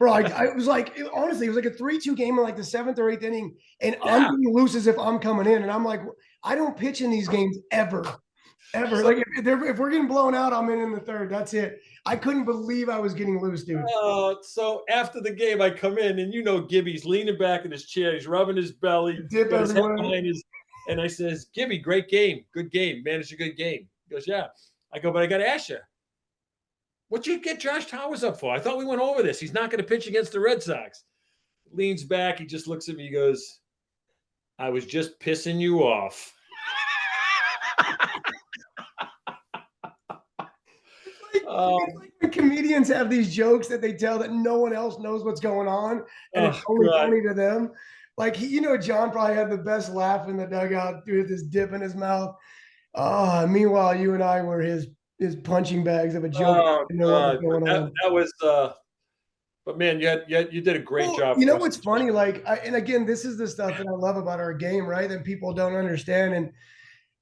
I was like, honestly, it was like a 3-2 game in like the 7th or 8th inning, and I'm getting loose as if I'm coming in, and I'm like, I don't pitch in these games ever. Like if we're getting blown out, I'm in the 3rd. That's it. I couldn't believe I was getting loose, dude. So after the game, I come in, and Gibby's leaning back in his chair. He's rubbing his belly, got his head behind his. And I says, Gibby, great game. Good game. Managed a good game. He goes, yeah. I go, but I got to ask you, what'd you get Josh Towers up for? I thought we went over this. He's not going to pitch against the Red Sox. Leans back. He just looks at me. He goes, I was just pissing you off. It's like when comedians have these jokes that they tell that no one else knows what's going on, and it's only funny to them. Like, John probably had the best laugh in the dugout with this dip in his mouth. Meanwhile, you and I were his punching bags of a joke. That was, but man, you did a great job. You know what's funny? Like, and again, this is the stuff that I love about our game, right? That people don't understand, and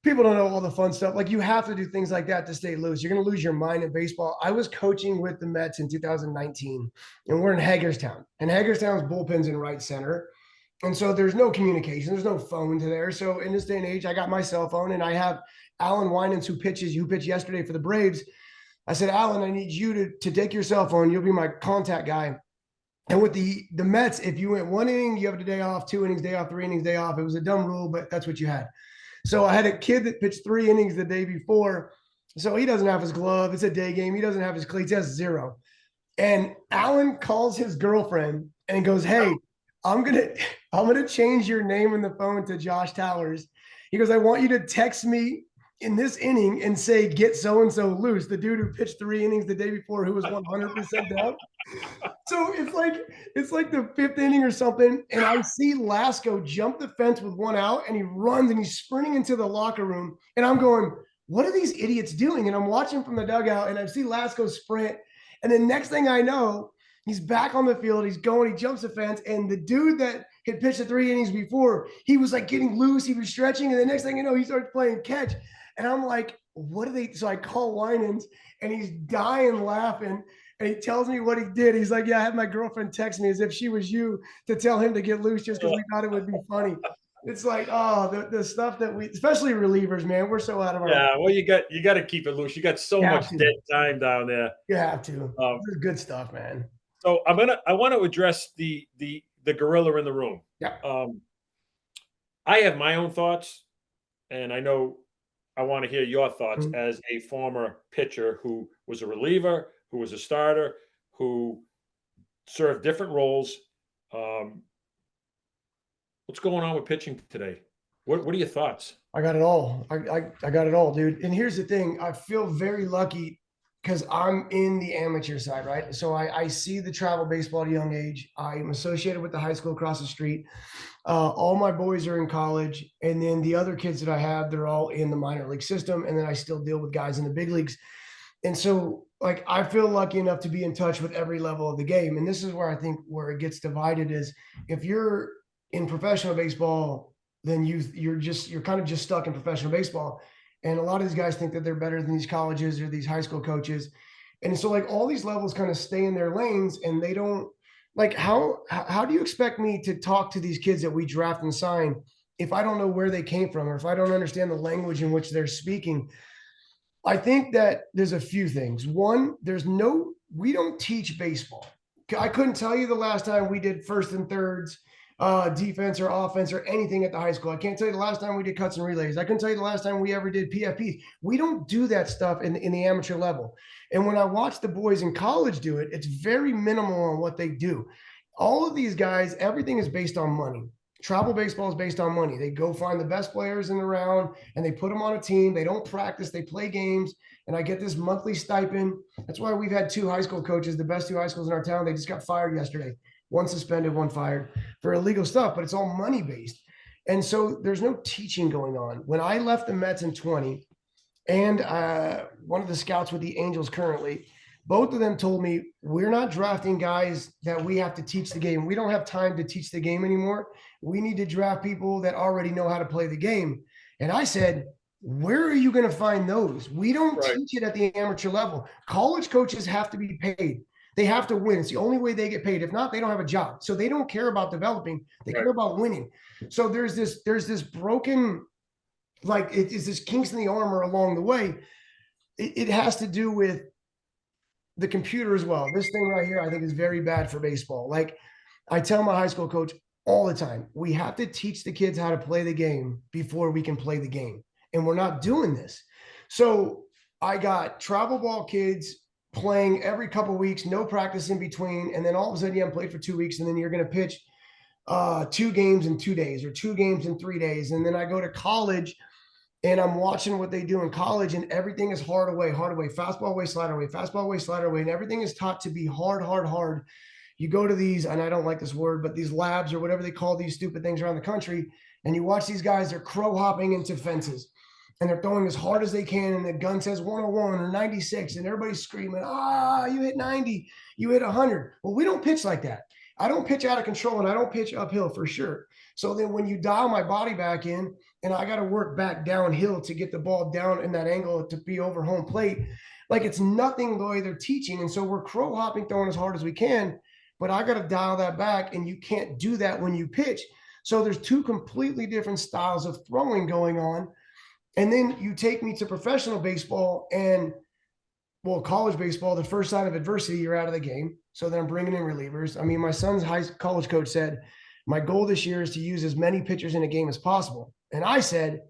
people don't know all the fun stuff. Like, you have to do things like that to stay loose. You're going to lose your mind in baseball. I was coaching with the Mets in 2019, and we're in Hagerstown, and Hagerstown's bullpen's in right center. And so there's no communication. There's no phone to there. So in this day and age, I got my cell phone, and I have Alan Winans, who pitched yesterday for the Braves. I said, Alan, I need you to take your cell phone. You'll be my contact guy. And with the Mets, if you went 1 inning, you have a day off, 2 innings, day off, 3 innings, day off. It was a dumb rule, but that's what you had. So I had a kid that pitched 3 innings the day before. So he doesn't have his glove. It's a day game. He doesn't have his cleats. He has 0. And Alan calls his girlfriend and goes, "Hey, I'm gonna change your name in the phone to Josh Towers." He goes, "I want you to text me in this inning and say, get so-and-so loose," the dude who pitched 3 innings the day before, who was 100% down. So it's like the 5th inning or something, and I see Lasco jump the fence with 1 out, and he runs and he's sprinting into the locker room, and I'm going, what are these idiots doing? And I'm watching from the dugout, and I see Lasco sprint, and then next thing I know, he's back on the field. He's going, he jumps the fence, and the dude that had pitched the 3 innings before, he was like getting loose, he was stretching, and the next thing you know, he starts playing catch, and I'm like, what are they? So I call Winans, and he's dying laughing. And he tells me what he did. He's like, "Yeah, I had my girlfriend text me as if she was you to tell him to get loose just because we thought it would be funny." It's like, oh, the stuff that we, especially relievers, man, we're so out of our. Yeah, well, you got to keep it loose. You got so much dead time down there. You have to. This is good stuff, man. So I want to address the gorilla in the room. Yeah. I have my own thoughts, and I know I want to hear your thoughts as a former pitcher who was a reliever, who was a starter, who served different roles. What's going on with pitching today? What are your thoughts? I got it all. I got it all, dude. And here's the thing. I feel very lucky because I'm in the amateur side, right? So I see the travel baseball at a young age. I'm associated with the high school across the street. All my boys are in college. And then the other kids that I have, they're all in the minor league system. And then I still deal with guys in the big leagues. And so, like, I feel lucky enough to be in touch with every level of the game. And this is where I think where it gets divided is if you're in professional baseball, then you're kind of just stuck in professional baseball. And a lot of these guys think that they're better than these colleges or these high school coaches. And so, like, all these levels kind of stay in their lanes, and they don't, like, how do you expect me to talk to these kids that we draft and sign if I don't know where they came from, or if I don't understand the language in which they're speaking? I think that there's a few things. One, we don't teach baseball. I couldn't tell you the last time we did first and thirds, defense or offense or anything at the high school. I can't tell you the last time we did cuts and relays. I couldn't tell you the last time we ever did PFPs. We don't do that stuff in the amateur level. And when I watch the boys in college do it, it's very minimal on what they do. All of these guys, everything is based on money. Travel baseball is based on money. They go find the best players in the round and they put them on a team. They don't practice, they play games. And I get this monthly stipend. That's why we've had 2 high school coaches, the best 2 high schools in our town. They just got fired yesterday. 1 suspended, 1 fired for illegal stuff, but it's all money based. And so there's no teaching going on. When I left the Mets in 20, and one of the scouts with the Angels currently, both of them told me, we're not drafting guys that we have to teach the game. We don't have time to teach the game anymore. We need to draft people that already know how to play the game. And I said, where are you going to find those? We don't teach it at the amateur level. College coaches have to be paid. They have to win. It's the only way they get paid. If not, they don't have a job. So they don't care about developing. They care about winning. So there's this broken, like, it is this kinks in the armor along the way. It has to do with the computer as well. This thing right here, I think, is very bad for baseball. Like, I tell my high school coach all the time, we have to teach the kids how to play the game before we can play the game. And we're not doing this. So I got travel ball kids playing every couple of weeks, no practice in between. And then all of a sudden, you haven't played for 2 weeks, and then you're going to pitch 2 games in 2 days or 2 games in 3 days. And then I go to college and I'm watching what they do in college, and everything is hard away, fastball away, slider away, fastball away, slider away. And everything is taught to be hard. You go to these, and I don't like this word, but these labs or whatever they call these stupid things around the country. And you watch these guys, they're crow hopping into fences and they're throwing as hard as they can. And the gun says 101 or 96, and everybody's screaming, you hit 90, you hit 100. Well, we don't pitch like that. I don't pitch out of control, and I don't pitch uphill for sure. So then when you dial my body back in and I got to work back downhill to get the ball down in that angle to be over home plate, like, it's nothing the way they're teaching. And so we're crow hopping, throwing as hard as we can, but I got to dial that back, and you can't do that when you pitch. So there's 2 completely different styles of throwing going on. And then you take me to professional baseball, and well, college baseball, the first sign of adversity, you're out of the game. So then I'm bringing in relievers. I mean, my son's college coach said, my goal this year is to use as many pitchers in a game as possible. And I said,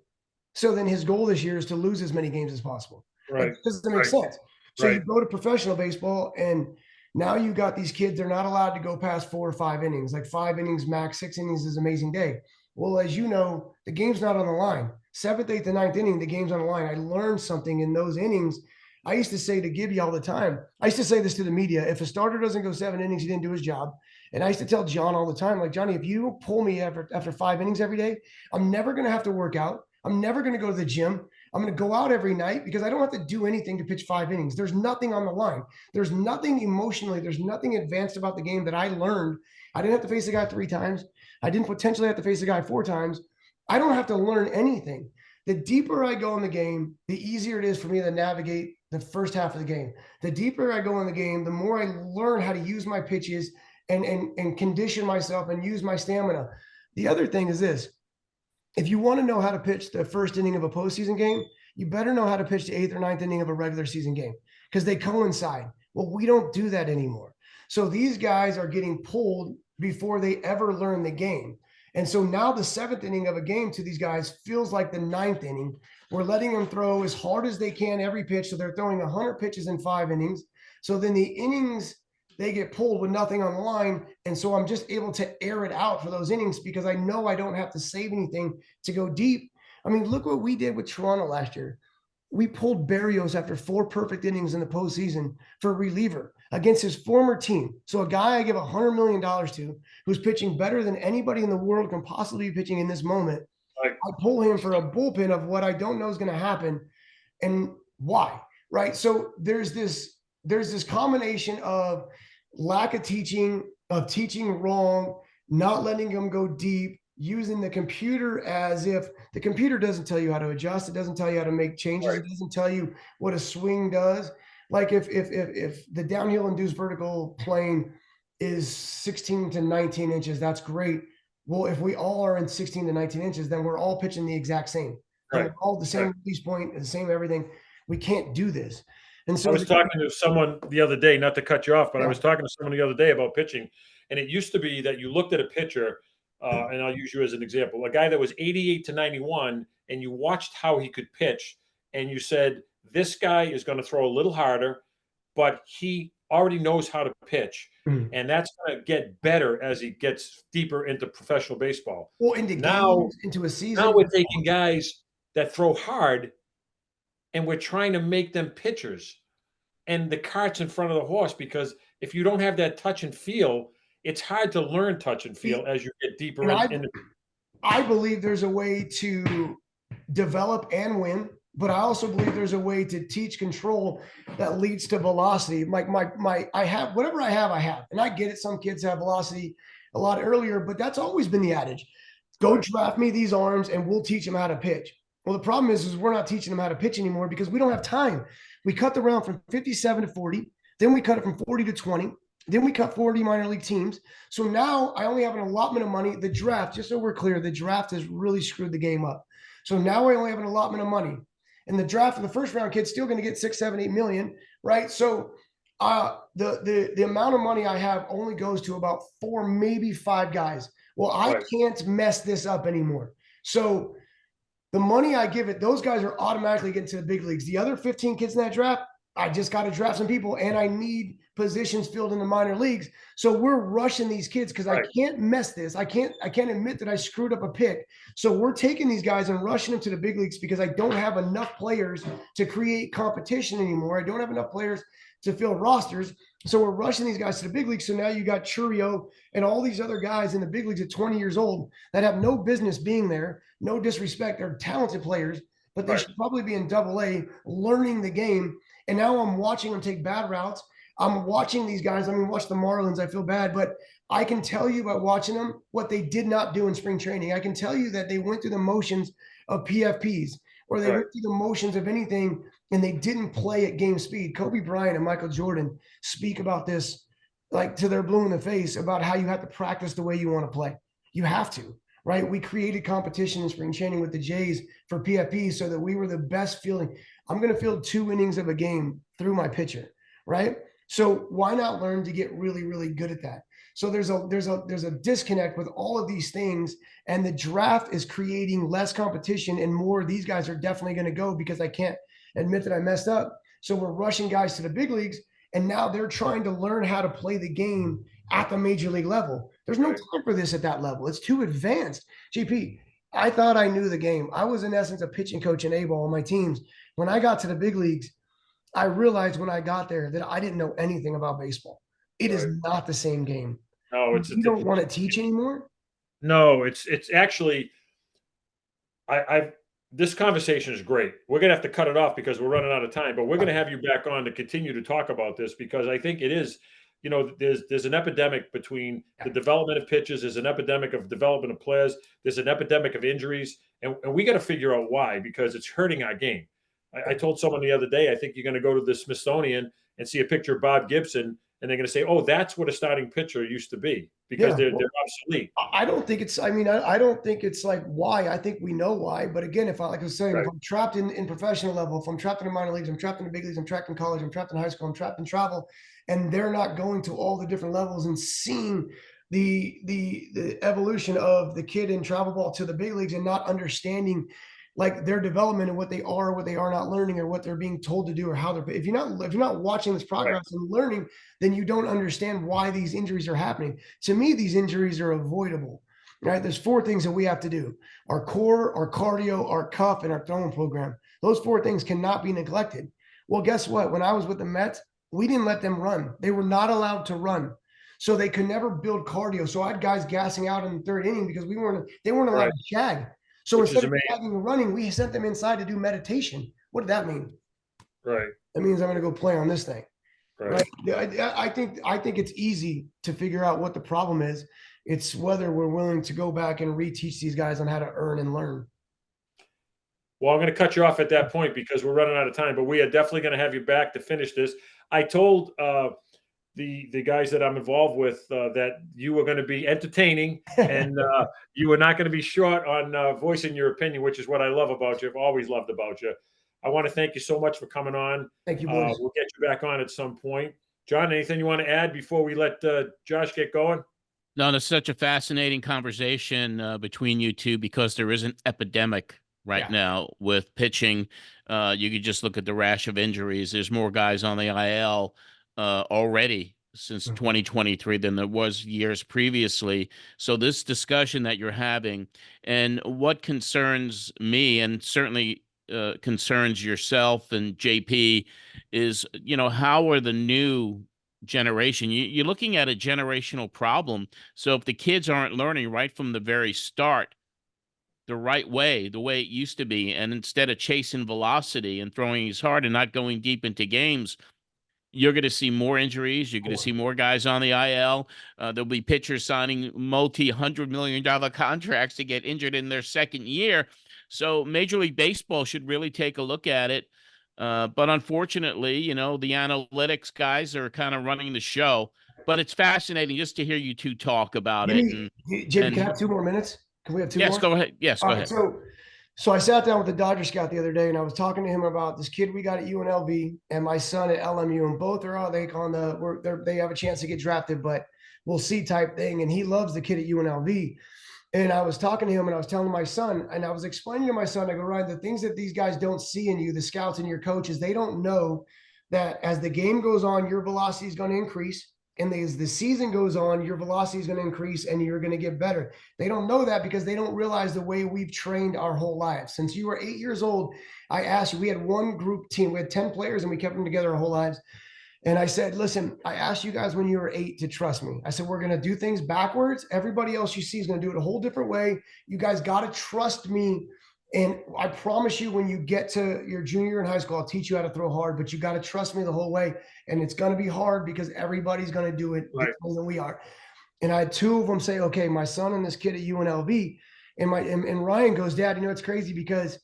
so then his goal this year is to lose as many games as possible. Right. Like, it doesn't make sense. So you go to professional baseball, and now you got these kids, they're not allowed to go past 4 or 5 innings, like 5 innings max, 6 innings is an amazing day. Well, as you know, the game's not on the line. 7th, 8th, and 9th inning, the game's on the line. I learned something in those innings. I used to say to Gibby all the time, I used to say this to the media, if a starter doesn't go 7 innings, he didn't do his job. And I used to tell John all the time, like, Johnny, if you pull me after 5 innings every day, I'm never going to have to work out. I'm never going to go to the gym. I'm going to go out every night because I don't have to do anything to pitch 5 innings. There's nothing on the line. There's nothing emotionally. There's nothing advanced about the game that I learned. I didn't have to face a guy 3 times. I didn't potentially have to face a guy 4 times. I don't have to learn anything. The deeper I go in the game, the easier it is for me to navigate the first half of the game. The deeper I go in the game, the more I learn how to use my pitches and condition myself and use my stamina. The other thing is this. If you want to know how to pitch the first inning of a postseason game, you better know how to pitch the 8th or 9th inning of a regular season game because they coincide. Well, we don't do that anymore. So these guys are getting pulled before they ever learn the game. And so now the 7th inning of a game to these guys feels like the 9th inning. We're letting them throw as hard as they can every pitch. So they're throwing 100 pitches in 5 innings. So then the innings, they get pulled with nothing on the line. And so I'm just able to air it out for those innings because I know I don't have to save anything to go deep. I mean, look what we did with Toronto last year. We pulled Berrios after 4 perfect innings in the postseason for a reliever against his former team. So a guy I give $100 million to, who's pitching better than anybody in the world can possibly be pitching in this moment. Right. I pull him for a bullpen of what I don't know is going to happen and why, right? So there's this combination of lack of teaching wrong, not letting them go deep, using the computer as if the computer doesn't tell you how to adjust. It doesn't tell you how to make changes. Right. It doesn't tell you what a swing does. Like if the downhill induced vertical plane is 16 to 19 inches, that's great. Well, if we all are in 16 to 19 inches, then we're all pitching the exact same. Right. We're all the same release point, the same everything. We can't do this. And so I was talking to someone the other day, not to cut you off, but I was talking to someone the other day about pitching. And it used to be that you looked at a pitcher, and I'll use you as an example, a guy that was 88 to 91, and you watched how he could pitch, and you said, this guy is going to throw a little harder, but he already knows how to pitch. Mm-hmm. And that's going to get better as he gets deeper into professional baseball. Well, into a season. Now we're taking guys that throw hard, and we're trying to make them pitchers. And the cart's in front of the horse, because if you don't have that touch and feel, it's hard to learn touch and feel as you get deeper in. I believe there's a way to develop and win, but I also believe there's a way to teach control that leads to velocity. I have whatever I have, and I get it. Some kids have velocity a lot earlier, but that's always been the adage. Go draft me these arms and we'll teach them how to pitch. Well, the problem is we're not teaching them how to pitch anymore because we don't have time. We cut the round from 57 to 40. Then we cut it from 40 to 20. Then we cut 40 minor league teams. So now I only have an allotment of money. The draft, just so we're clear, the draft has really screwed the game up. So now I only have an allotment of money. And the draft of the first round kid's still going to get 6, 7, 8 million, right? So the amount of money I have only goes to about 4, maybe 5 guys. Well, I can't mess this up anymore. So the money I give it, those guys are automatically getting to the big leagues. The other 15 kids in that draft, I just got to draft some people, and I need positions filled in the minor leagues. So we're rushing these kids because I can't mess this. I can't admit that I screwed up a pick. So we're taking these guys and rushing them to the big leagues because I don't have enough players to create competition anymore. I don't have enough players to fill rosters. So we're rushing these guys to the big leagues. So now you got Churio and all these other guys in the big leagues at 20 years old that have no business being there. No disrespect. They're talented players, but they should probably be in AA learning the game. And now I'm watching them take bad routes. I'm watching these guys. I mean, watch the Marlins. I feel bad, but I can tell you by watching them what they did not do in spring training. I can tell you that they went through the motions of PFPs, or they went through the motions of anything, and they didn't play at game speed. Kobe Bryant and Michael Jordan speak about this, like to their blue in the face, about how you have to practice the way you want to play. You have to, right? We created competition in spring training with the Jays for PFP so that we were the best fielding. I'm going to field 2 innings of a game through my pitcher, right? So why not learn to get really, really good at that? So there's a disconnect with all of these things, and the draft is creating less competition and more. These guys are definitely going to go because I can't admit that I messed up. So we're rushing guys to the big leagues, and now they're trying to learn how to play the game at the major league level. There's no time for this at that level. It's too advanced. JP, I thought I knew the game. I was in essence a pitching coach in A-ball on my teams. When I got to the big leagues, I realized when I got there that I didn't know anything about baseball. It is not the same game. No, You don't want to teach anymore? No, it's actually I've this conversation is great. We're gonna have to cut it off because we're running out of time, but we're gonna have you back on to continue to talk about this because I think it is, there's an epidemic between the development of pitches, there's an epidemic of development of players, there's an epidemic of injuries, and we got to figure out why because it's hurting our game. I told someone the other day, I think you're going to go to the Smithsonian and see a picture of Bob Gibson, and they're going to say, "Oh, that's what a starting pitcher used to be," because they're obsolete. I don't think it's. I mean, I don't think it's like why. I think we know why. But again, if I like I was saying, if I'm trapped in professional level, if I'm trapped in the minor leagues, I'm trapped in the big leagues, I'm trapped in college, I'm trapped in high school, I'm trapped in travel, and they're not going to all the different levels and seeing the evolution of the kid in travel ball to the big leagues and not understanding like their development and what they are not learning or what they're being told to do or how they're if you're not watching this progress and learning, then you don't understand why these injuries are happening. To me, these injuries are avoidable, right? There's 4 things that we have to do: our core, our cardio, our cuff, and our throwing program. Those 4 things cannot be neglected. Well, guess what? When I was with the Mets, we didn't let them run. They were not allowed to run. So they could never build cardio. So I had guys gassing out in the 3rd inning because they weren't allowed to shag. So instead of shagging and running, we sent them inside to do meditation. What did that mean? Right. That means I'm going to go play on this thing. Right. I think it's easy to figure out what the problem is. It's whether we're willing to go back and reteach these guys on how to earn and learn. Well, I'm going to cut you off at that point because we're running out of time, but we are definitely going to have you back to finish this. I told the guys that I'm involved with that you were going to be entertaining and you were not going to be short on voicing your opinion, which is what I love about you. I've always loved about you. I want to thank you so much for coming on. Thank you, boys. We'll get you back on at some point. John, anything you want to add before we let Josh get going? No, it's such a fascinating conversation between you two because there is an epidemic right now with pitching. You could just look at the rash of injuries. There's more guys on the IL already since 2023 than there was years previously. So this discussion that you're having and what concerns me and certainly concerns yourself and JP is, how are the new generation? You're looking at a generational problem. So if the kids aren't learning right from the very start, the right way, the way it used to be, and instead of chasing velocity and throwing as hard and not going deep into games, you're going to see more injuries. You're going to see more guys on the IL. There'll be pitchers signing multi-$100 million contracts to get injured in their 2nd year. So Major League Baseball should really take a look at it. But unfortunately, the analytics guys are kind of running the show. But it's fascinating just to hear you two talk about it. JP, can I have 2 more minutes? Can we have 2 more? Yes, go ahead. Yes, go ahead. So I sat down with the Dodger scout the other day, and I was talking to him about this kid we got at UNLV and my son at LMU, and both are they have a chance to get drafted, but we'll see type thing. And he loves the kid at UNLV. And I was talking to him, and I was telling my son, and I was explaining to my son, I go, Ryan, the things that these guys don't see in you, the scouts and your coaches, they don't know that as the game goes on, your velocity is going to increase. And as the season goes on, your velocity is going to increase and you're going to get better. They don't know that because they don't realize the way we've trained our whole lives. Since you were 8 years old, I asked you, we had one group team, we had 10 players and we kept them together our whole lives. And I said, listen, I asked you guys when you were 8 to trust me. I said, we're going to do things backwards. Everybody else you see is going to do it a whole different way. You guys got to trust me. And I promise you, when you get to your junior year in high school, I'll teach you how to throw hard, but you got to trust me the whole way. And it's going to be hard because everybody's going to do it differently than we are. And I had 2 of them say, okay, my son and this kid at UNLV. And Ryan goes, Dad, it's crazy because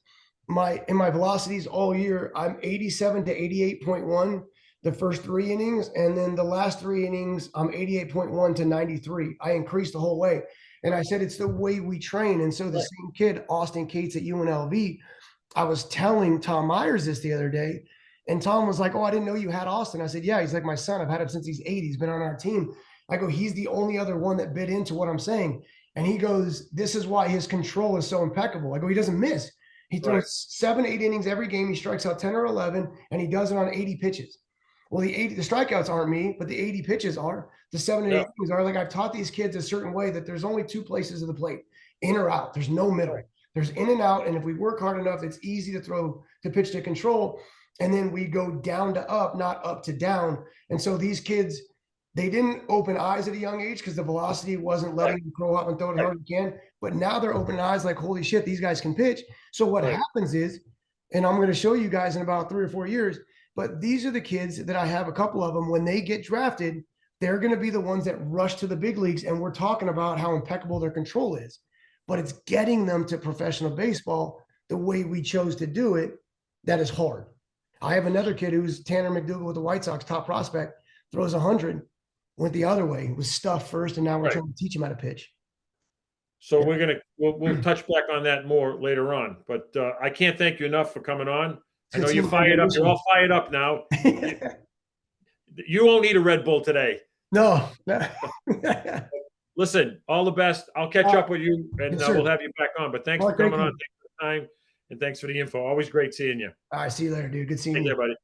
in my velocities all year, I'm 87 to 88.1 the first 3 innings. And then the last 3 innings, I'm 88.1 to 93. I increased the whole way. And I said, it's the way we train. And so the same kid, Austin Cates at UNLV, I was telling Tom Myers this the other day, and Tom was like, "Oh, I didn't know you had Austin." I said, "Yeah." He's like, "My son. I've had him since he's 8. He's been on our team." I go, "He's the only other one that bit into what I'm saying." And he goes, "This is why his control is so impeccable." I go, "He doesn't miss. He throws 7, 8 innings every game. He strikes out 10 or 11, and he does it on 80 pitches." Well, the strikeouts aren't me, but the 80 pitches are. The 7 and 8 innings are. Like, I've taught these kids a certain way that there's only 2 places of the plate, in or out. There's no middle. There's in and out. And if we work hard enough, it's easy to pitch to control. And then we go down to up, not up to down. And so these kids, they didn't open eyes at a young age because the velocity wasn't letting them grow up and throw it as hard as you can. But now they're opening eyes like, holy shit, these guys can pitch. So what happens is, and I'm going to show you guys in about 3 or 4 years, but these are the kids that I have, a couple of them, when they get drafted, they're going to be the ones that rush to the big leagues. And we're talking about how impeccable their control is. But it's getting them to professional baseball the way we chose to do it. That is hard. I have another kid who's Tanner McDougal with the White Sox, top prospect, throws 100, went the other way, was stuffed first, and now we're trying to teach him how to pitch. So we'll touch back on that more later on. But I can't thank you enough for coming on. I know you're fired up. You're all fired up now. You won't need a Red Bull today. No. Listen, all the best. I'll catch up with you, and we'll have you back on. But thanks for coming on. Thanks for the time, and thanks for the info. Always great seeing you. All right, see you later, dude. Good seeing you. Buddy.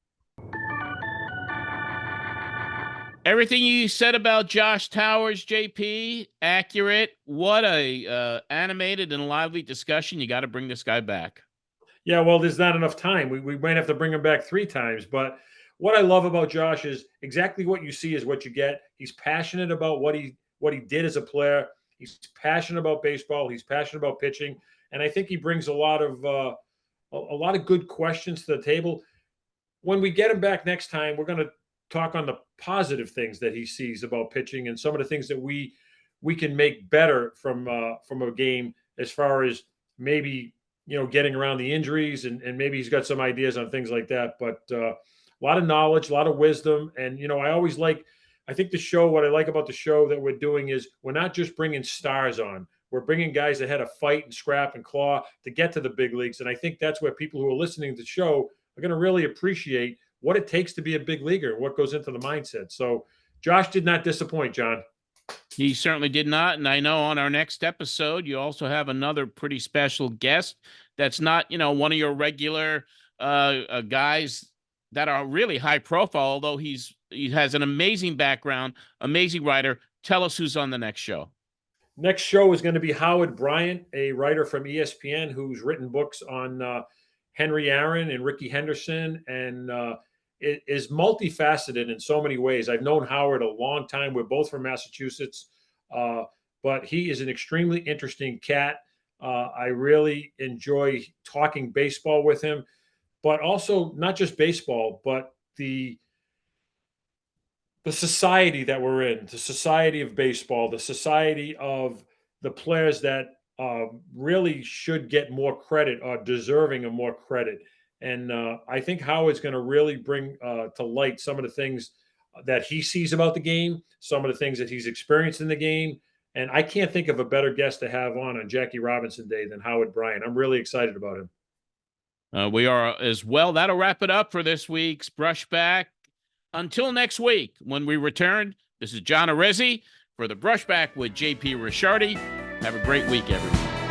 Everything you said about Josh Towers, JP, accurate. What a animated and lively discussion. You got to bring this guy back. Yeah, well, there's not enough time. We might have to bring him back 3 times. But what I love about Josh is exactly what you see is what you get. He's passionate about what he did as a player. He's passionate about baseball. He's passionate about pitching. And I think he brings a lot of good questions to the table. When we get him back next time, we're going to talk on the positive things that he sees about pitching and some of the things that we can make better from a game, as far as maybe, getting around the injuries, and maybe he's got some ideas on things like that. But a lot of knowledge, a lot of wisdom. And, I think what I like about the show that we're doing is we're not just bringing stars on. We're bringing guys that had to fight and scrap and claw to get to the big leagues. And I think that's where people who are listening to the show are going to really appreciate what it takes to be a big leaguer, what goes into the mindset. So Josh did not disappoint, John. He certainly did not. And I know on our next episode, you also have another pretty special guest that's not, one of your regular guys that are really high profile, although he has an amazing background, amazing writer. Tell us who's on the next show. Next show is going to be Howard Bryant, a writer from ESPN who's written books on Henry Aaron and Ricky Henderson, and it is multifaceted in so many ways. I've known Howard a long time. We're both from Massachusetts, but he is an extremely interesting cat. I really enjoy talking baseball with him, but also not just baseball, but the society that we're in, the society of baseball, the society of the players that really should get more credit or deserving of more credit. And I think Howard's going to really bring to light some of the things that he sees about the game, some of the things that he's experienced in the game. And I can't think of a better guest to have on Jackie Robinson Day than Howard Bryant. I'm really excited about him. We are as well. That'll wrap it up for this week's Brushback. Until next week, when we return, this is John AREZZI for the Brushback with JP Ricciardi. Have a great week, everyone.